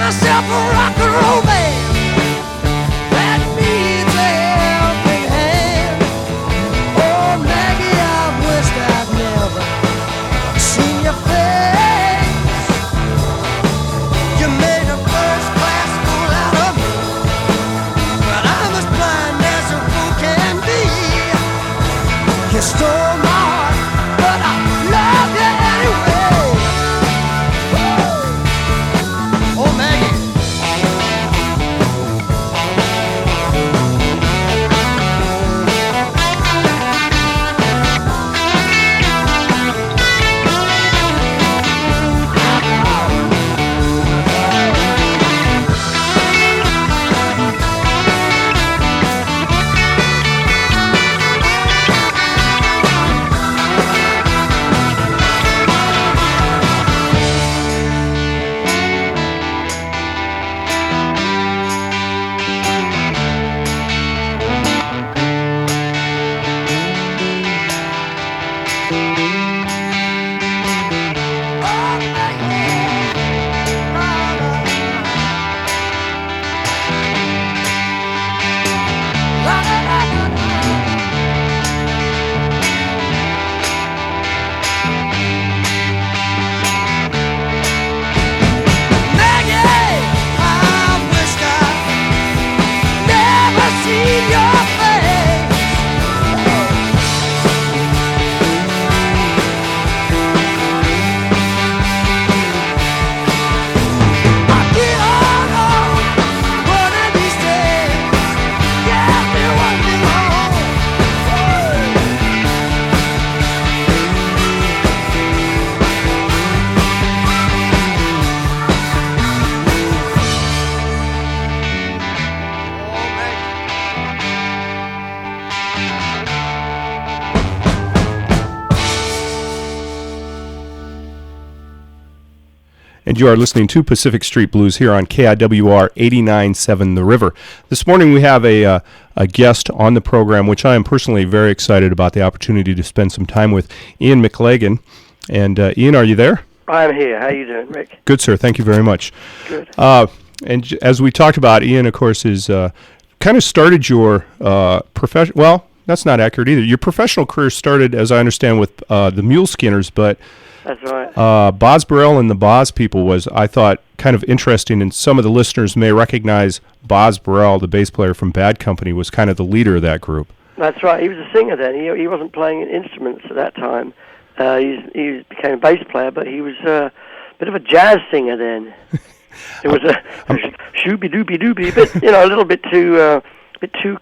myself a rock and roll band that needs a helping hand. Oh, Maggie, I wished I'd never seen your face. You made a first-class fool out of me, but I'm as blind as a fool can be. You stole my heart, but I love you anyway. Woo! Oh, Maggie. And you are listening to Pacific Street Blues here on KIWR 89.7 The River. This morning we have a guest on the program, which I am personally very excited about the opportunity to spend some time with, Ian McLagan. And Ian, are you there? I'm here. How you doing, Rick? Good, sir. Thank you very much. Good. And as we talked about, Ian, of course, is kind of started your profession. Well, that's not accurate either. Your professional career started, as I understand, with the Mule Skinners, but that's right. Boz Burrell and the Boz People was, I thought, kind of interesting, and some of the listeners may recognize Boz Burrell, the bass player from Bad Company, was kind of the leader of that group. That's right. He was a singer then. He wasn't playing instruments at that time. He became a bass player, but he was a bit of a jazz singer then. It was a shooby-dooby-dooby, but a little bit too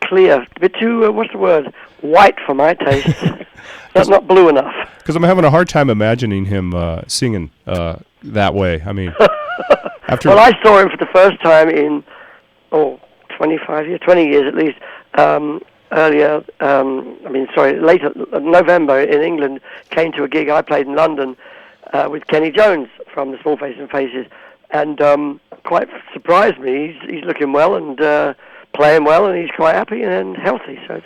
clear, a bit too what's the word? White for my taste. Not blue enough. Because I'm having a hard time imagining him singing that way. I mean, after. Well, I saw him for the first time in 20 years at least. Later November in England. Came to a gig I played in London with Kenny Jones from the Small Faces and Faces, and quite surprised me. He's looking well and playing well, and he's quite happy and healthy. So.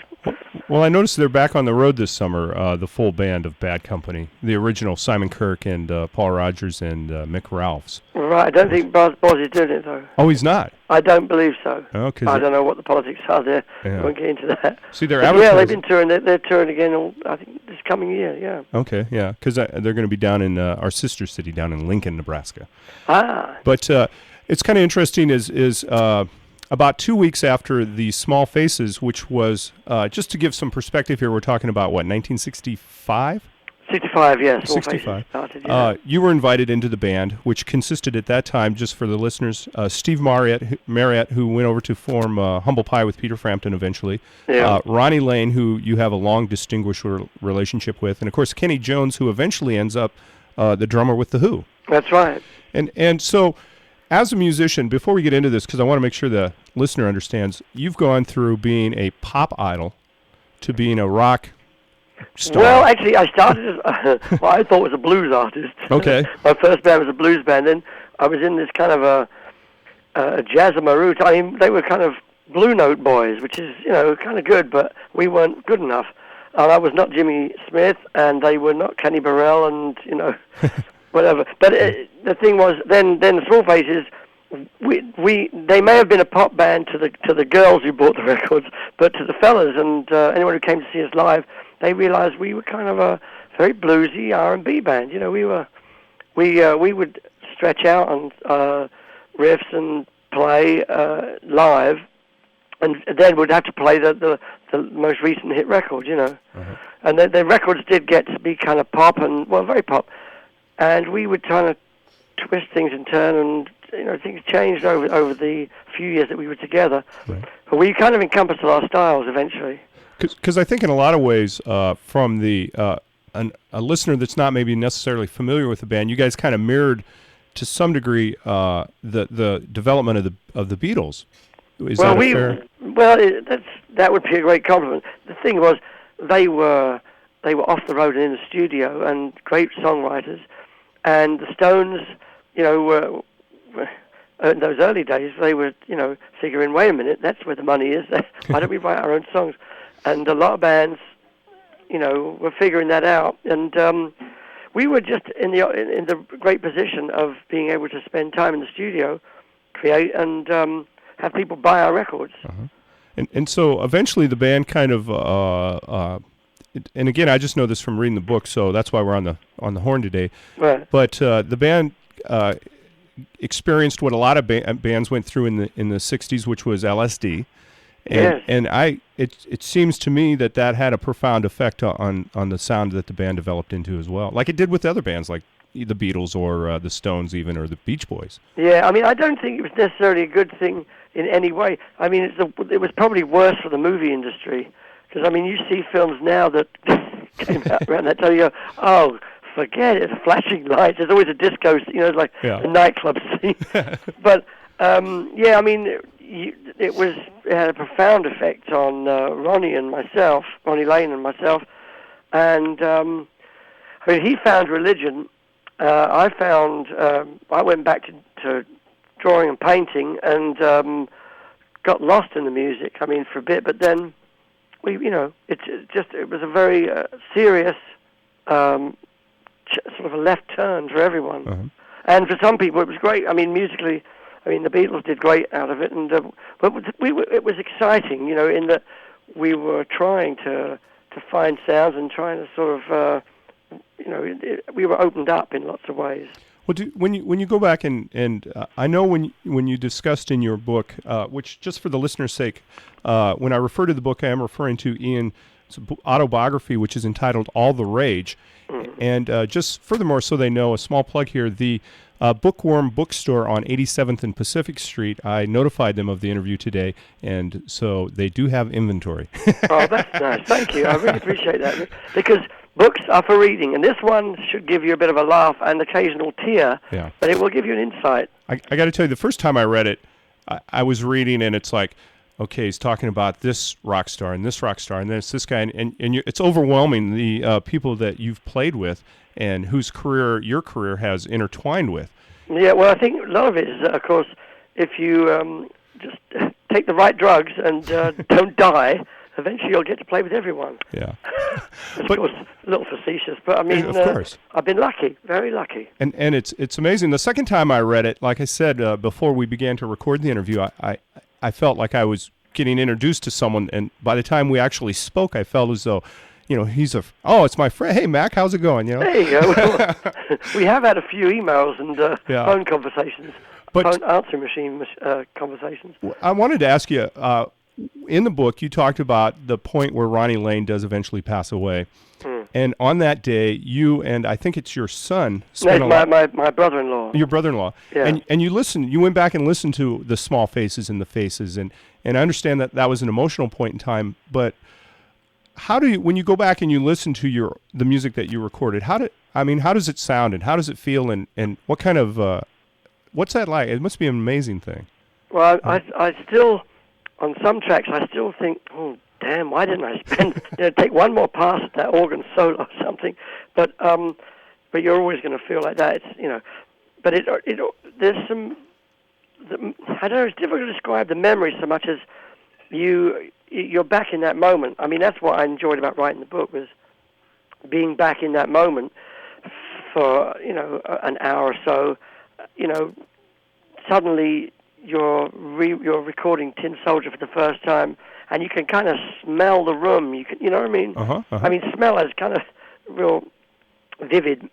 Well, I noticed they're back on the road this summer, the full band of Bad Company, the original Simon Kirke and Paul Rogers and Mick Ralphs. Right, I don't think Boz is doing it, though. Oh, he's not? I don't believe so. Oh, I don't know what the politics are there. Yeah. I won't get into that. See, they're advertising. Yeah, they've been touring. They're touring again, I think, this coming year, yeah. Okay, yeah, because they're going to be down in our sister city down in Lincoln, Nebraska. Ah. But it's kind of interesting is about 2 weeks after the Small Faces, which was, just to give some perspective here, we're talking about, what, 1965? 65, yes. 65. Started, yeah. You were invited into the band, which consisted at that time, just for the listeners, Steve Marriott, who went over to form Humble Pie with Peter Frampton eventually, yeah. Ronnie Lane, who you have a long distinguished relationship with, and, of course, Kenny Jones, who eventually ends up the drummer with The Who. That's right. And so, as a musician, before we get into this, because I want to make sure the listener understands, you've gone through being a pop idol to being a rock star. Well, actually, I started as what I thought was a blues artist. Okay. My first band was a blues band. Then I was in this kind of a jazz-a-maroot. I mean, they were kind of Blue Note boys, which is, kind of good, but we weren't good enough. And I was not Jimmy Smith, and they were not Kenny Burrell, and, whatever. But the thing was, then the Small Faces, they may have been a pop band to the girls who bought the records, but to the fellas and anyone who came to see us live, they realized we were kind of a very bluesy R&B band. You know, we would stretch out on riffs and play live, and then we'd have to play the most recent hit record, you know. Uh-huh. And the records did get to be kind of pop and, well, very pop. And we would kind of twist things and turn, and, you know, things changed over the few years that we were together. Right. But we kind of encompassed all our styles eventually. Because I think in a lot of ways, from a listener that's not maybe necessarily familiar with the band, you guys kind of mirrored, to some degree, the development of the Beatles. Is that fair? Well, that would be a great compliment. The thing was, they were off the road and in the studio, and great songwriters. And the Stones, you know, in those early days, they were, you know, figuring, wait a minute, that's where the money is. Why don't we write our own songs? And a lot of bands, you know, were figuring that out. And we were just in the great position of being able to spend time in the studio, create, and have people buy our records. Uh-huh. And so eventually the band kind of, and again, I just know this from reading the book, so that's why we're on the horn today. Right. But the band experienced what a lot of bands went through in the '60s, which was LSD. And, yes. And it seems to me that had a profound effect on the sound that the band developed into as well, like it did with other bands like the Beatles or the Stones even, or the Beach Boys. Yeah, I mean, I don't think it was necessarily a good thing in any way. I mean, it was probably worse for the movie industry, because, I mean, you see films now that came out around that time, you go, oh, forget it, flashing lights, there's always a disco, you know, like a nightclub scene. But, yeah, I mean, it had a profound effect on Ronnie Lane and myself, and I mean, he found religion. I went back to drawing and painting, and got lost in the music. I mean, for a bit, but then it was a very serious sort of a left turn for everyone, uh-huh. And for some people it was great. I mean, musically, I mean, the Beatles did great out of it, and but it was exciting, you know, in that we were trying to find sounds and trying to sort of, you know, we were opened up in lots of ways. Well, when you go back and I know when you discussed in your book, which just for the listener's sake, when I refer to the book, I am referring to Ian's autobiography, which is entitled All the Rage. Mm-hmm. And just furthermore, so they know, a small plug here, the Bookworm bookstore on 87th and Pacific Street, I notified them of the interview today, and so they do have inventory. Oh, that's nice. Thank you. I really appreciate that. Because books are for reading, and this one should give you a bit of a laugh and occasional tear, but it will give you an insight. I got to tell you, the first time I read it, I was reading, and it's like, okay, he's talking about this rock star, and this rock star, and then it's this guy, and it's overwhelming, the people that you've played with and whose your career has intertwined with. Yeah, well, I think a lot of it is, of course, if you just take the right drugs and don't die, eventually you'll get to play with everyone. Yeah. Of course, a little facetious, but I mean, of course. I've been lucky, very lucky. And it's amazing. The second time I read it, like I said before we began to record the interview, I felt like I was getting introduced to someone, and by the time we actually spoke, I felt as though, you know, it's my friend. Hey, Mac, how's it going? You know. There you go. We have had a few emails and phone conversations, phone answering machine conversations. I wanted to ask you, in the book, you talked about the point where Ronnie Lane does eventually pass away. And on that day, you and I think it's your son. No, my brother-in-law. Your brother-in-law. Yeah. And you went back and listened to the small faces and the faces, and I understand that was an emotional point in time, but when you go back and you listen to the music that you recorded, how does it sound, and how does it feel, and what kind of, what's that like? It must be an amazing thing. Well, I still, on some tracks, I still think, oh, damn, why didn't I take one more pass at that organ solo or something? But you're always going to feel like that. It's, you know, but there's some, I don't know, it's difficult to describe the memory so much as you're back in that moment. I mean, that's what I enjoyed about writing the book, was being back in that moment for, you know, an hour or so, you know, suddenly you're recording Tin Soldier for the first time, and you can kind of smell the room. You know what I mean? I mean, smell is kind of real vivid.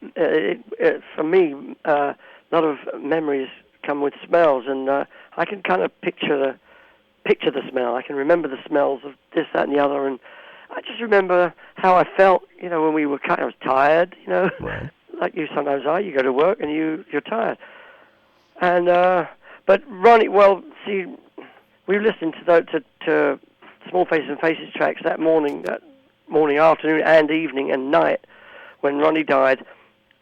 For me, a lot of memories come with smells, and I can kind of picture the smell. I can remember the smells of this, that, and the other, and I just remember how I felt, when we were I was tired, Right. like you sometimes are. You go to work and you're tired. And but Ronnie, well, see, we listened to Small Faces and Faces tracks that morning, afternoon, and evening and night when Ronnie died,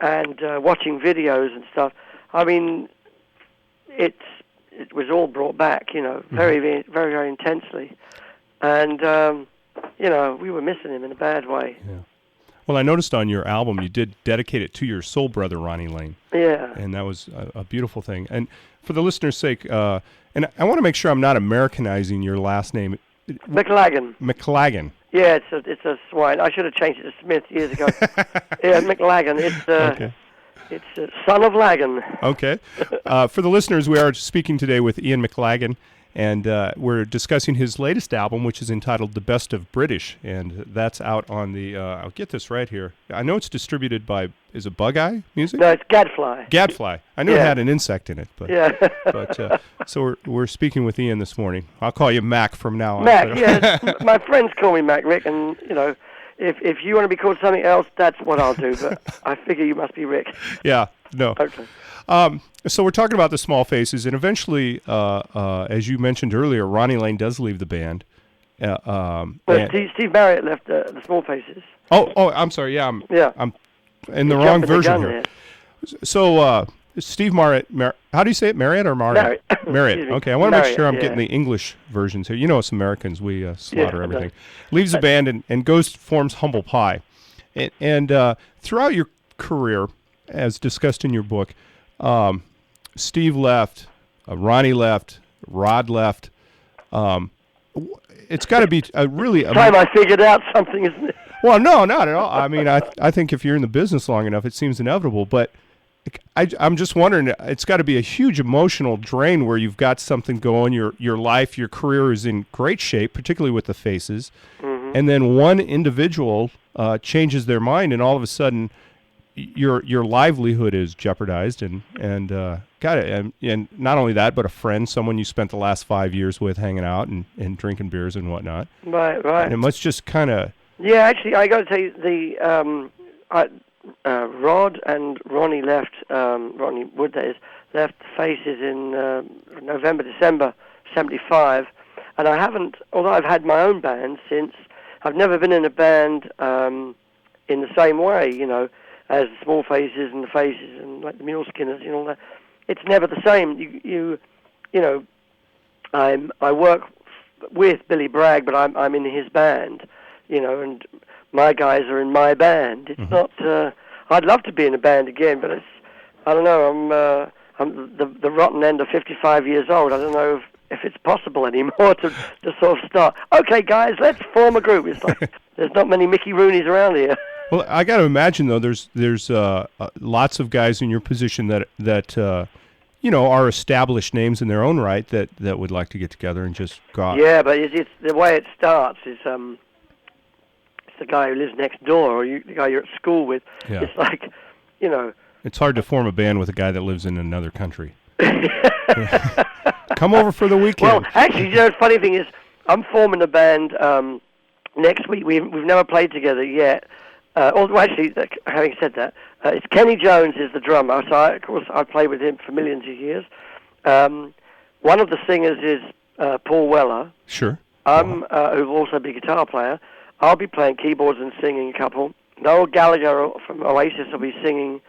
and watching videos and stuff. I mean, it was all brought back, very, very, very, very intensely, and we were missing him in a bad way. Yeah. Well, I noticed on your album you did dedicate it to your soul brother, Ronnie Lane. Yeah. And that was a beautiful thing. And for the listeners' sake, and I want to make sure I'm not Americanizing your last name. McLagan. McLagan. Yeah, it's a swine. I should have changed it to Smith years ago. Yeah, McLagan. Okay. It's son of Lagan. Okay. For the listeners, we are speaking today with Ian McLagan, and we're discussing his latest album, which is entitled The Best of British, and that's out on the, I'll get this right here. I know it's distributed by, is it Bug Eye Music? No, it's Gadfly. Gadfly. I knew it had an insect in it. But, yeah. So we're speaking with Ian this morning. I'll call you Mac from now on. Mac, yeah. My friends call me Mac, Rick, and, if you want to be called something else, that's what I'll do, but I figure you must be Rick. Yeah, no. Okay. So we're talking about the Small Faces, and eventually, as you mentioned earlier, Ronnie Lane does leave the band. Steve Marriott left the Small Faces. Oh, I'm sorry. Yeah, I'm in the wrong version here. So Steve Marriott, how do you say it? Marriott or Marriott? Marriott. Okay, I want to make sure I'm getting the English versions here. Us Americans, we slaughter everything. Leaves the band and forms Humble Pie, and throughout your career, as discussed in your book, Steve left, Ronnie left, Rod left. It's got to be really... Time I figured out something, isn't it? Well, no, not at all. I mean, I think if you're in the business long enough, it seems inevitable. But I'm just wondering, it's got to be a huge emotional drain where you've got something going, your life, your career is in great shape, particularly with the Faces, and then one individual changes their mind, and all of a sudden... Your livelihood is jeopardized, and not only that, but a friend, someone you spent the last 5 years with, hanging out and drinking beers and whatnot. Right. And it must just kind of. Yeah, actually, I got to tell you, Rod and Ronnie left. Ronnie Wood, that is, left the Faces in November, December '75, and I haven't. Although I've had my own band since, I've never been in a band in the same way, as the Small Faces and the Faces and like the Mule Skinners and all that. It's never the same. I work with Billy Bragg, but I'm in his band, and my guys are in my band. It's not. I'd love to be in a band again, but I don't know. I'm the rotten end of 55 years old. I don't know if it's possible anymore to sort of start. Okay, guys, let's form a group. It's like there's not many Mickey Rooneys around here. Well, I got to imagine though, there's lots of guys in your position that are established names in their own right that would like to get together and just go out. Yeah, but it's the way it starts is it's the guy who lives next door or the guy you're at school with. Yeah. It's like, It's hard to form a band with a guy that lives in another country. Come over for the weekend. Well, actually, the funny thing is, I'm forming a band next week. We've never played together yet. Although, actually, having said that, it's Kenny Jones is the drummer. So, of course, I played with him for millions of years. One of the singers is Paul Weller. Sure. Who will also be a guitar player. I'll be playing keyboards and singing a couple. Noel Gallagher from Oasis will be singing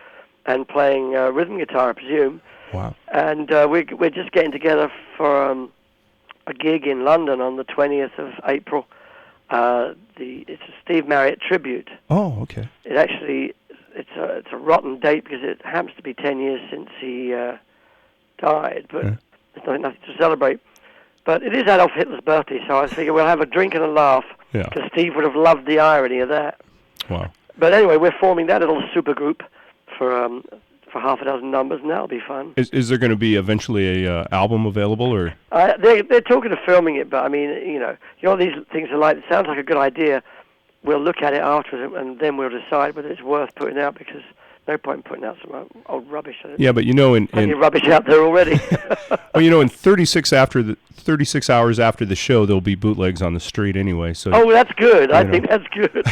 and playing rhythm guitar, I presume. Wow. And we're just getting together for a gig in London on the 20th of April. It's a Steve Marriott tribute. Oh, okay. It's a rotten date because it happens to be 10 years since he died, but there's nothing to celebrate. But it is Adolf Hitler's birthday, so I figure we'll have a drink and a laugh because Steve would have loved the irony of that. Wow. But anyway, we're forming that little super group for for half a dozen numbers, and that'll be fun. Is there going to be eventually a album available, or? They're talking of filming it, but I mean, you know what these things are like. It sounds like a good idea. We'll look at it afterwards, and then we'll decide whether it's worth putting out, because no point in putting out some old rubbish. Yeah, but you know, in rubbish out there already. Well, you know, in 36 hours after the show, there'll be bootlegs on the street anyway. So. Oh, that's good. I think that's good.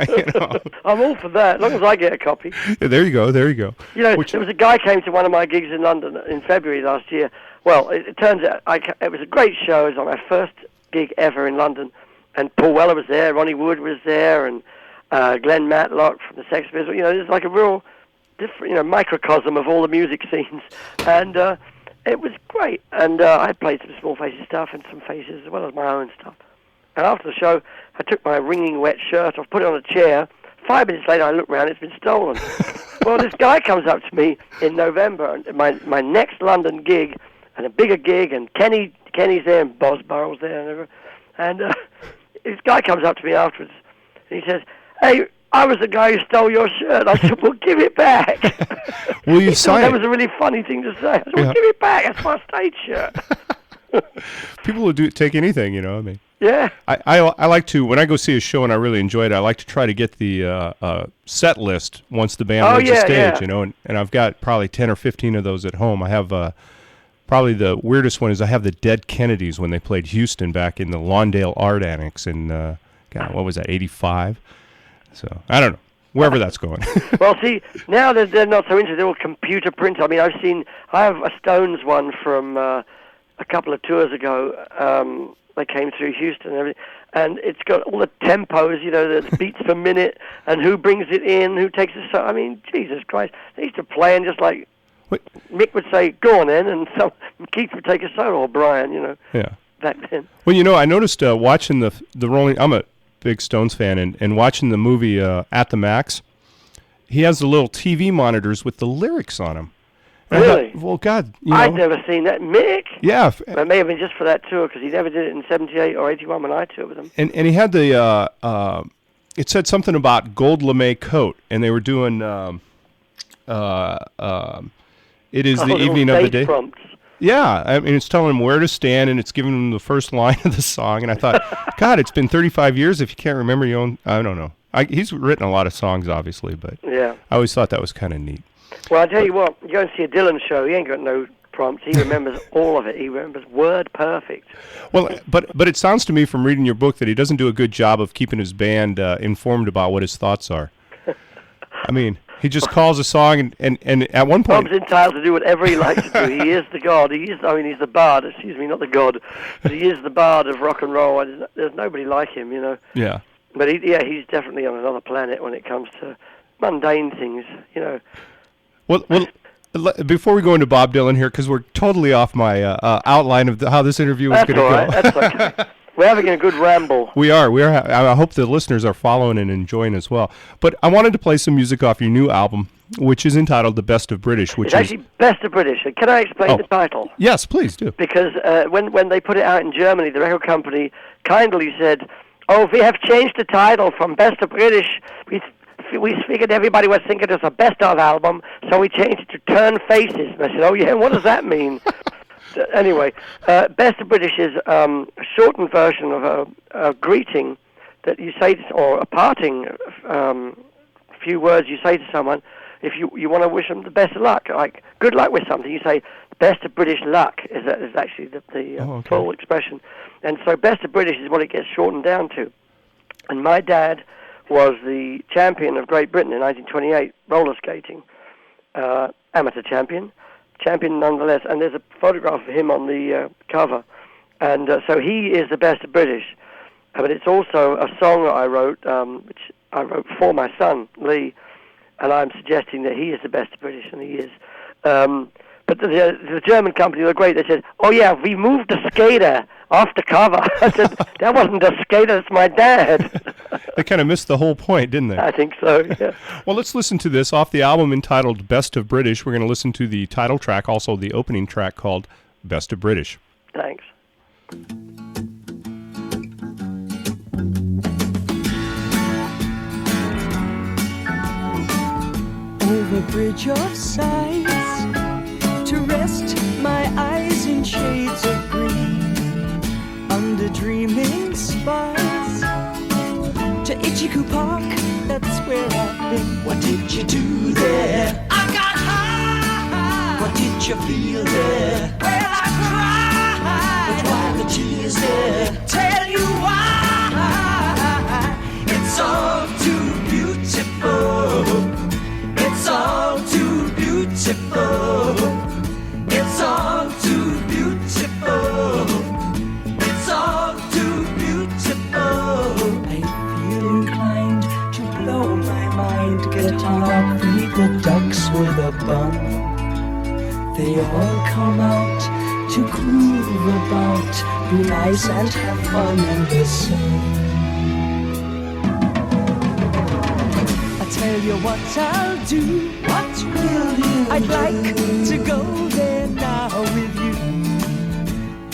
You know. I'm all for that, as long as I get a copy. Yeah, there you go. There you go. You know, there was a guy came to one of my gigs in London in February last year. Well, it turns out it was a great show. It was my first gig ever in London, and Paul Weller was there, Ronnie Wood was there, and Glenn Matlock from the Sex Pistols. You know, there's like a real different, you know, microcosm of all the music scenes, and it was great. And I played some Small Faces stuff and some Faces as well as my own stuff. And after the show, I took my wringing wet shirt off, put it on a chair. 5 minutes later, I looked around, it's been stolen. Well, this guy comes up to me in November, and my next London gig, and a bigger gig, and Kenny's there, and Boz Burrell's there, and this guy comes up to me afterwards, and he says, "Hey, I was the guy who stole your shirt." I said, "Well, give it back." Will you sign That it? was a really funny thing to say. I said, "Well, give it back. That's my stage shirt." People will take anything, you know. I mean, yeah. I like to, when I go see a show and I really enjoy it, I like to try to get the set list once the band leaves the stage, you know. And I've got probably 10 or 15 of those at home. I have probably the weirdest one is I have the Dead Kennedys when they played Houston back in the Lawndale Art Annex in what was that, 85? So I don't know. Wherever that's going. Well, see, now they're not so into. They're all computer printed. I mean, I have a Stones one from a couple of tours ago. They came through Houston and everything, and it's got all the tempos, you know, the beats per minute, and who brings it in, who takes it. I mean, Jesus Christ, they used to play and just like Mick would say, "Go on then," and Keith would take a solo, or Brian, you know. Yeah. Back then. Well, you know, I noticed watching the Rolling. I'm a big Stones fan, and watching the movie At the Max, he has the little TV monitors with the lyrics on them. Really? Well, God, you know. I'd never seen that. Mick? Yeah. It may have been just for that tour, because he never did it in 78 or 81 when I toured with him. And he had the, it said something about gold lame coat, and they were doing, it is the evening of the day. Prompts. Yeah, I mean, it's telling him where to stand, and it's giving him the first line of the song, and I thought, God, it's been 35 years. If you can't remember your own, I don't know. He's written a lot of songs, obviously, but yeah. I always thought that was kind of neat. Well, I tell you what, you go and see a Dylan show, he ain't got no prompts. He remembers all of it. He remembers word perfect. Well, but it sounds to me from reading your book that he doesn't do a good job of keeping his band informed about what his thoughts are. I mean, he just calls a song, and at one point... Bob's entitled to do whatever he likes to do. He is the god. He's the bard. Excuse me, not the god. But he is the bard of rock and roll. There's nobody like him, you know. Yeah. But he's definitely on another planet when it comes to mundane things, you know. Well, before we go into Bob Dylan here, because we're totally off my outline of how this interview is going to go. That's okay. We're having a good ramble. We are. I hope the listeners are following and enjoying as well. But I wanted to play some music off your new album, which is entitled "The Best of British." Which it's actually Best of British. Can I explain the title? Yes, please do. Because when they put it out in Germany, the record company kindly said, "Oh, we have changed the title from Best of British. We figured everybody was thinking it was a best of album, so we changed it to Turn Faces." And I said, "Oh yeah, what does that mean?" Anyway, Best of British is a shortened version of a greeting that you say, or a parting few words you say to someone if you want to wish them the best of luck, like good luck with something. You say, "Best of British luck" is actually the full expression. And so Best of British is what it gets shortened down to. And my dad was the champion of Great Britain in 1928, roller skating, amateur champion nonetheless, and there's a photograph of him on the cover, and so he is the best of British, but it's also a song that I wrote, which I wrote for my son, Lee, and I'm suggesting that he is the best of British, and he is. But the German company were great. They said, "Oh yeah, we moved the skater off the cover." I said, "That wasn't a skater, that's my dad." They kind of missed the whole point, didn't they? I think so, yeah. Well, let's listen to this off the album entitled Best of British. We're going to listen to the title track, also the opening track called Best of British. Thanks. Over bridge of sights, to rest my eyes in shades of green, under dreaming spires, to Ichiku Park, that's where I've been. What did you do there? I got high. What did you feel there? Well, I cried. But why the tears there? Tell you why. It's all too beautiful. It's all too beautiful. It's all too beautiful. It's all too beautiful. I feel inclined to blow my mind, get on up, feed the ducks with a bun. They all come out to groove about, be nice and have fun in the sun. Tell you what I'll do. What will you I'd like to go there now with you.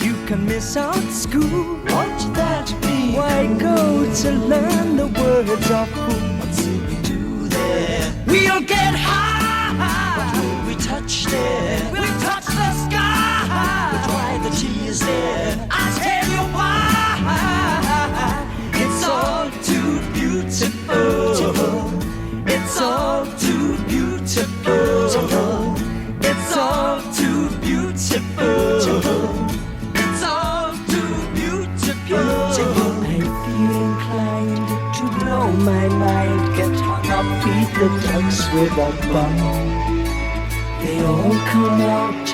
You can miss out school. Won't that be? Why go to learn the words of fool? What will we do there? We'll get high. What will we touch there? We'll touch the sky. But why the tears there? I'll tell you why. It's all too beautiful. It's all too beautiful. It's all too beautiful. It's all too beautiful. I feel inclined to blow my mind, get hung up, feed the ducks with a bun. They all come out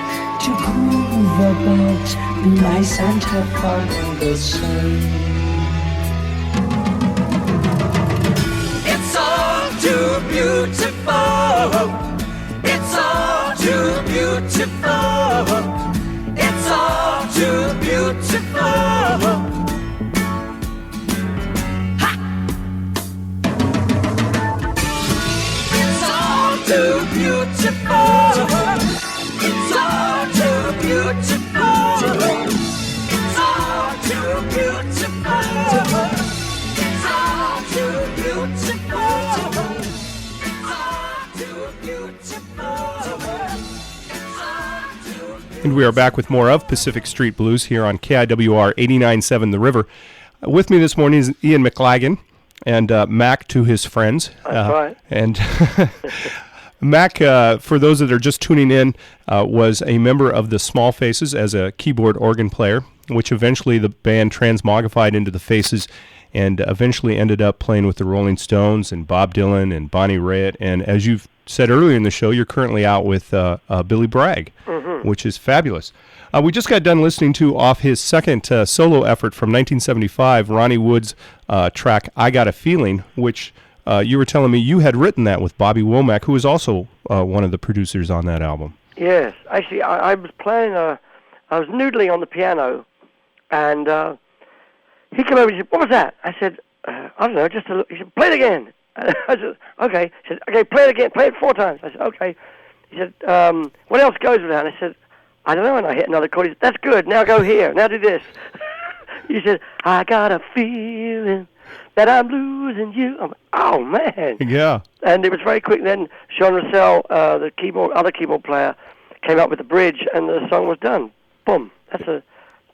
to groove about, be nice and have fun in the sun. Too beautiful. It's all too beautiful. It's all too beautiful. Ha! It's all too beautiful. It's all too beautiful. It's all too beautiful. It's all too beautiful. And we are back with more of Pacific Street Blues here on KIWR 89.7 The River. With me this morning is Ian McLagan and Mac to his friends. That's right. And Mac, for those that are just tuning in, was a member of the Small Faces as a keyboard organ player, which eventually the band transmogrified into the Faces and eventually ended up playing with the Rolling Stones and Bob Dylan and Bonnie Raitt. And as you've said earlier in the show, you're currently out with Billy Bragg, which is fabulous. We just got done listening to off his second solo effort from 1975, Ronnie Wood's track, I Got a Feeling, which you were telling me you had written that with Bobby Womack, who was also one of the producers on that album. Yes. Actually, I was playing, I was noodling on the piano, and he came over and he said, what was that? I said, I don't know, just a look. He said, play it again. I said, okay. He said, okay, play it again. Play it 4 times. I said, okay. He said, what else goes with that? And I said, I don't know. And I hit another chord. He said, that's good. Now go here. Now do this. He said, I got a feeling that I'm losing you. I'm like, oh, man. Yeah. And it was very quick. Then Sean Russell, the other keyboard player, came up with the bridge, and the song was done. Boom. That's a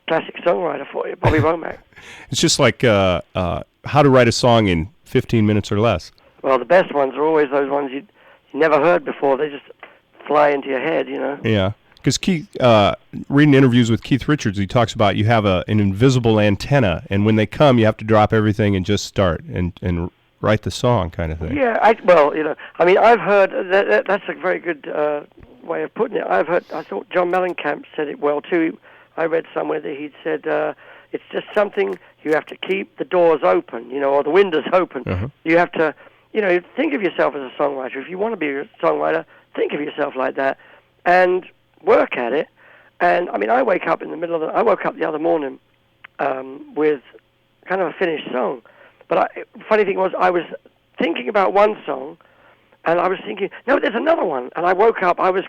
classic songwriter for you, Bobby Womack. It's just like how to write a song in 15 minutes or less. Well, the best ones are always those ones you never heard before. They just fly into your head, you know. Yeah, because Keith, reading interviews with Keith Richards, he talks about you have an invisible antenna, and when they come, you have to drop everything and just start and write the song, kind of thing. Yeah, I've heard that's a very good way of putting it. I thought John Mellencamp said it well too. I read somewhere that he'd said it's just something you have to keep the doors open, or the windows open. Uh-huh. You have to, think of yourself as a songwriter. If you want to be a songwriter, think of yourself like that and work at it. And I woke up the other morning with kind of a finished song. But funny thing was, I was thinking about one song, and I was thinking, no, there's another one. And I woke up, I was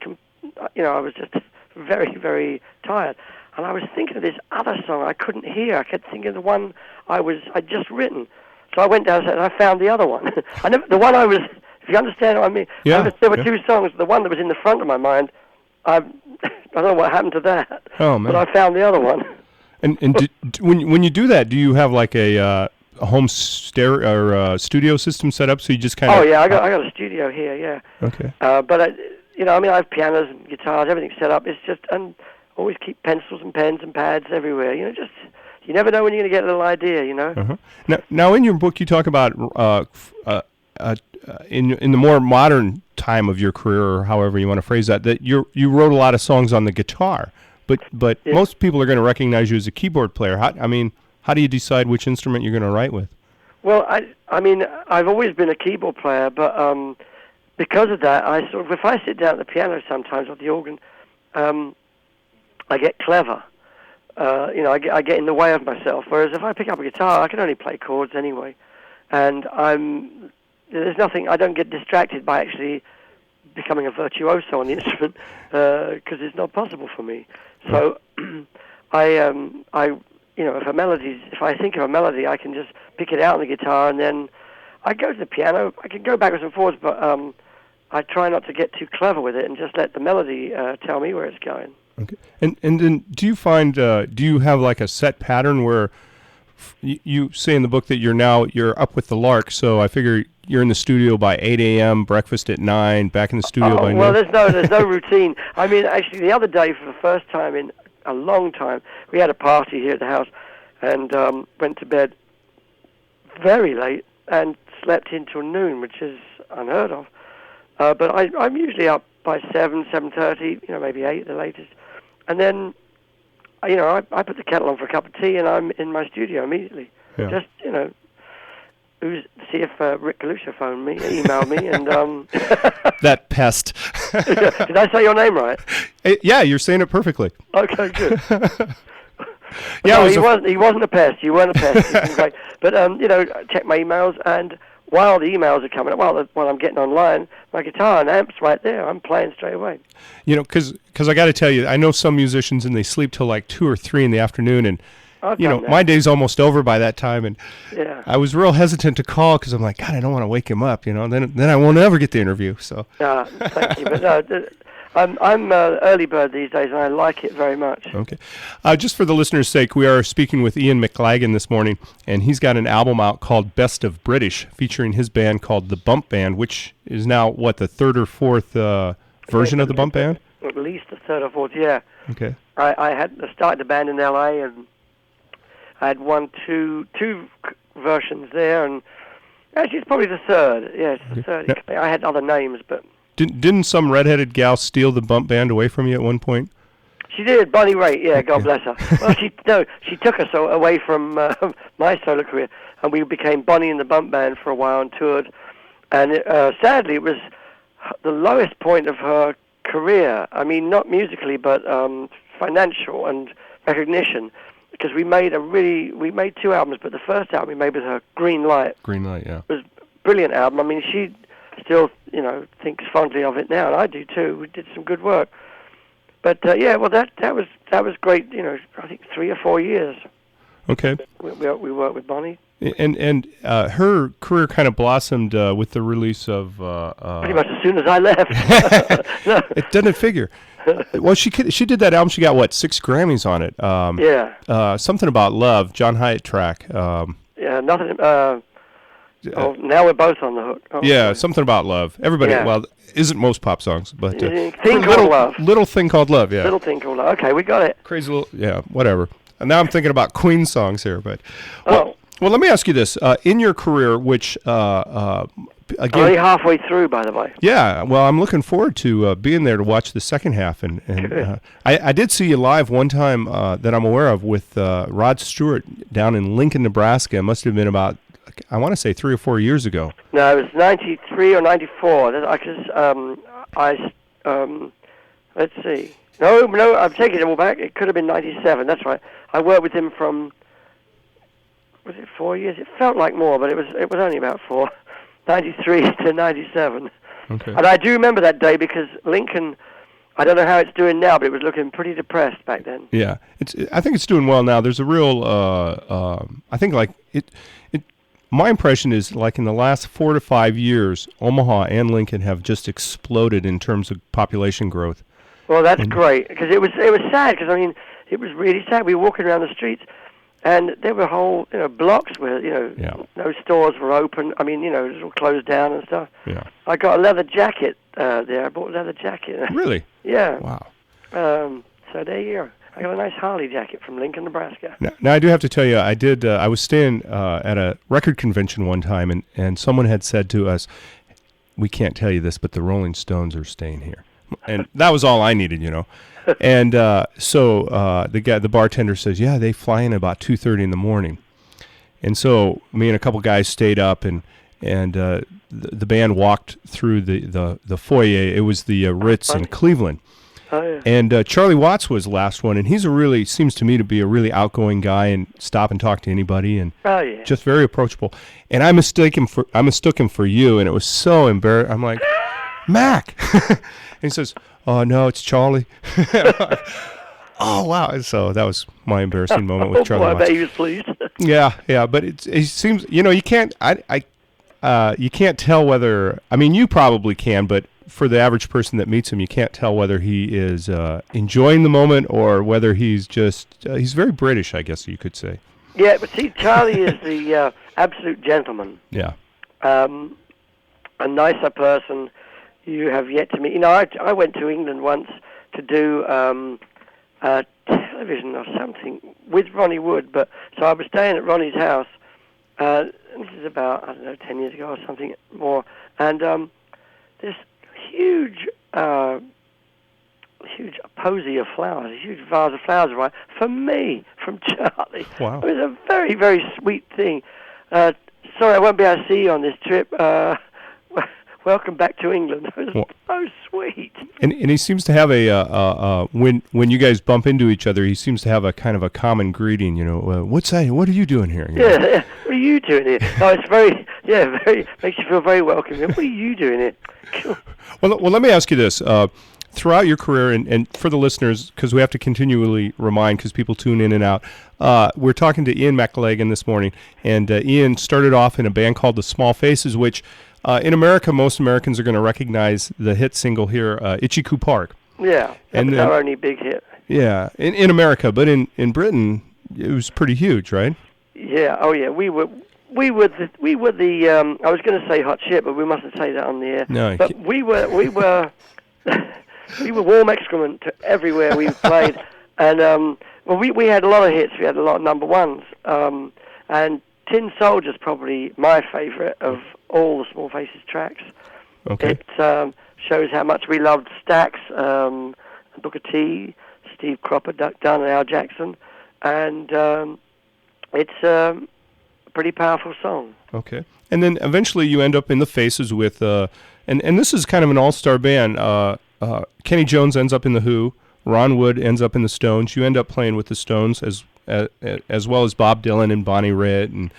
just very, very tired. And I was thinking of this other song I couldn't hear. I kept thinking of the one I'd just written. So I went downstairs and I found the other one. The one I was If you understand what I mean. Yeah. There were two songs. The one that was in the front of my mind, I don't know what happened to that. Oh, man. But I found the other one. And when you do that, do you have like a home stereo or studio system set up? So you just kind of... Oh, yeah, I got a studio here, yeah. Okay. But, I have pianos and guitars, everything set up. It's just, and always keep pencils and pens and pads everywhere. You never know when you're going to get a little idea, Uh-huh. Now, in your book, you talk about in the more modern time of your career, or however you want to phrase that you wrote a lot of songs on the guitar. But Yeah. most people are going to recognize you as a keyboard player. How do you decide which instrument you're going to write with? Well, I've always been a keyboard player, but because of that, if I sit down at the piano sometimes or the organ, I get clever. I get in the way of myself. Whereas if I pick up a guitar, I can only play chords anyway, and there's nothing. I don't get distracted by actually becoming a virtuoso on the instrument because it's not possible for me. So if I think of a melody, I can just pick it out on the guitar, and then I go to the piano. I can go backwards and forwards, but I try not to get too clever with it and just let the melody tell me where it's going. Okay. And then do you find do you have like a set pattern where you say in the book that you're up with the lark, so I figure you're in the studio by 8 a.m., breakfast at 9, back in the studio by 9? Well, there's no routine. I mean, actually, the other day, for the first time in a long time, we had a party here at the house and went to bed very late and slept until noon, which is unheard of. But I'm usually up by 7:30, maybe 8 the latest. And then, I put the kettle on for a cup of tea and I'm in my studio immediately. Yeah. Just, see if Rick Galusha phoned me, emailed me, and... That pest. Did I say your name right? Yeah, you're saying it perfectly. Okay, good. Yeah, no, he wasn't a pest. You weren't a pest. He was great. But, check my emails, and while the emails are coming up, while I'm getting online, my guitar and amp's right there. I'm playing straight away. Because I got to tell you, I know some musicians, and they sleep till like 2 or 3 in the afternoon, and my day's almost over by that time, and yeah. I was real hesitant to call because I'm like, God, I don't want to wake him up, then I won't ever get the interview. So. Thank you, but no, I'm early bird these days, and I like it very much. Okay. Just for the listeners' sake, we are speaking with Ian McLagan this morning, and he's got an album out called Best of British, featuring his band called The Bump Band, which is now, the third or fourth version of The Bump Band? At least the third or fourth, yeah. Okay. I had started the band in L.A., and I had two versions there, and actually it's probably the third. Yeah, it's the third. I had other names, but... Didn't some redheaded gal steal the Bump Band away from you at one point? She did, Bonnie Raitt, yeah, God bless her. Well, she took us away from my solo career, and we became Bonnie and the Bump Band for a while and toured. And sadly, it was the lowest point of her career. I mean, not musically, but financial and recognition. Because we made 2 albums, but the first album we made with her, Green Light. Green Light, yeah. Was a brilliant album. I mean, she still, thinks fondly of it now, and I do too. We did some good work. But that was great. I think 3 or 4 years. Okay. We worked with Bonnie. And her career kind of blossomed with the release of... pretty much as soon as I left. No. It doesn't figure. Well, she did that album. She got 6 Grammys on it. Yeah. Something About Love, John Hyatt track. Yeah, nothing. Now we're both on the hook. Oh, yeah, Something About Love. Everybody, isn't most pop songs, but Thing Called Love. Little Thing Called Love. Yeah. Little Thing Called Love. Okay, we got it. Crazy little. Yeah, whatever. And now I'm thinking about Queen songs here, but. Well, let me ask you this: in your career, which again, only halfway through, by the way. Yeah, well, I'm looking forward to being there to watch the second half, and I did see you live one time that I'm aware of with Rod Stewart down in Lincoln, Nebraska. It must have been about, I want to say 3 or 4 years ago. No, it was 93 or 94. Let's see. No, I'm taking it all back. It could have been 97. That's right. I worked with him from. Was it 4 years? It felt like more, but it was only about 4. 93 to 97. Okay. And I do remember that day because Lincoln, I don't know how it's doing now, but it was looking pretty depressed back then. Yeah, I think it's doing well now. There's a real, I think like it my impression is, like, in the last 4 to 5 years, Omaha and Lincoln have just exploded in terms of population growth. Well, that's great, because it was sad, because, I mean, it was really sad. We were walking around the streets, and there were whole, blocks where, no stores were open. I mean, it was all closed down and stuff. Yeah. I got a leather jacket there. I bought a leather jacket. Really? Yeah. Wow. So there you go. I got a nice Harley jacket from Lincoln, Nebraska. Now I do have to tell you, I was staying at a record convention one time, and someone had said to us, "We can't tell you this, but the Rolling Stones are staying here." And that was all I needed, And so the bartender says, "Yeah, they fly in about 2:30 in the morning." And so me and a couple guys stayed up, and the band walked through the foyer. It was the Ritz in Cleveland. Oh, yeah. And Charlie Watts was the last one, and he's seems to me to be a really outgoing guy and stop and talk to anybody, and just very approachable. And I mistook him for you, and it was so embarrassing. I'm like, "Mac," and he says, "Oh no, it's Charlie." Oh wow! And so that was my embarrassing moment with Charlie Watts. I bet he was pleased. Yeah, but it seems you can't you can't tell whether, I mean, you probably can, but for the average person that meets him, you can't tell whether he is enjoying the moment or whether he's just he's very British, I guess you could say. Yeah, but see, Charlie is the absolute gentleman. Yeah. A nicer person you have yet to meet. I went to England once to do television or something with Ronnie Wood, so I was staying at Ronnie's house. This is about, 10 years ago or something more, and this huge posy of flowers, a huge vase of flowers arrived for me from Charlie. Wow. It was a very, very sweet thing. Sorry, I won't be able to see you on this trip. Welcome back to England. It was so sweet. And he seems to have when you guys bump into each other, he seems to have a kind of a common greeting. What are you doing here? Yeah, what are you doing here? Oh, it's very makes you feel very welcome. What are you doing here? Well, let me ask you this. Throughout your career, and for the listeners, because we have to continually remind, because people tune in and out, we're talking to Ian McLagan this morning, and Ian started off in a band called the Small Faces, which in America, most Americans are going to recognize the hit single here, Itchy Coo Park. Yeah, that was our only big hit. Yeah, in America, but in Britain, it was pretty huge, right? Yeah, oh yeah, we were the I was going to say hot shit, but we mustn't say that on the air. No, but we were we were warm excrement to everywhere we played, and we had a lot of hits. We had a lot of number ones, and Tin Soldier's probably my favourite of all the Small Faces tracks. Okay. It shows how much we loved Stax, Booker T, Steve Cropper, Duck Dunn, and Al Jackson, and it's a pretty powerful song. Okay. And then eventually you end up in the Faces with, and this is kind of an all-star band. Kenny Jones ends up in the Who. Ron Wood ends up in the Stones. You end up playing with the Stones as well as Bob Dylan and Bonnie Raitt and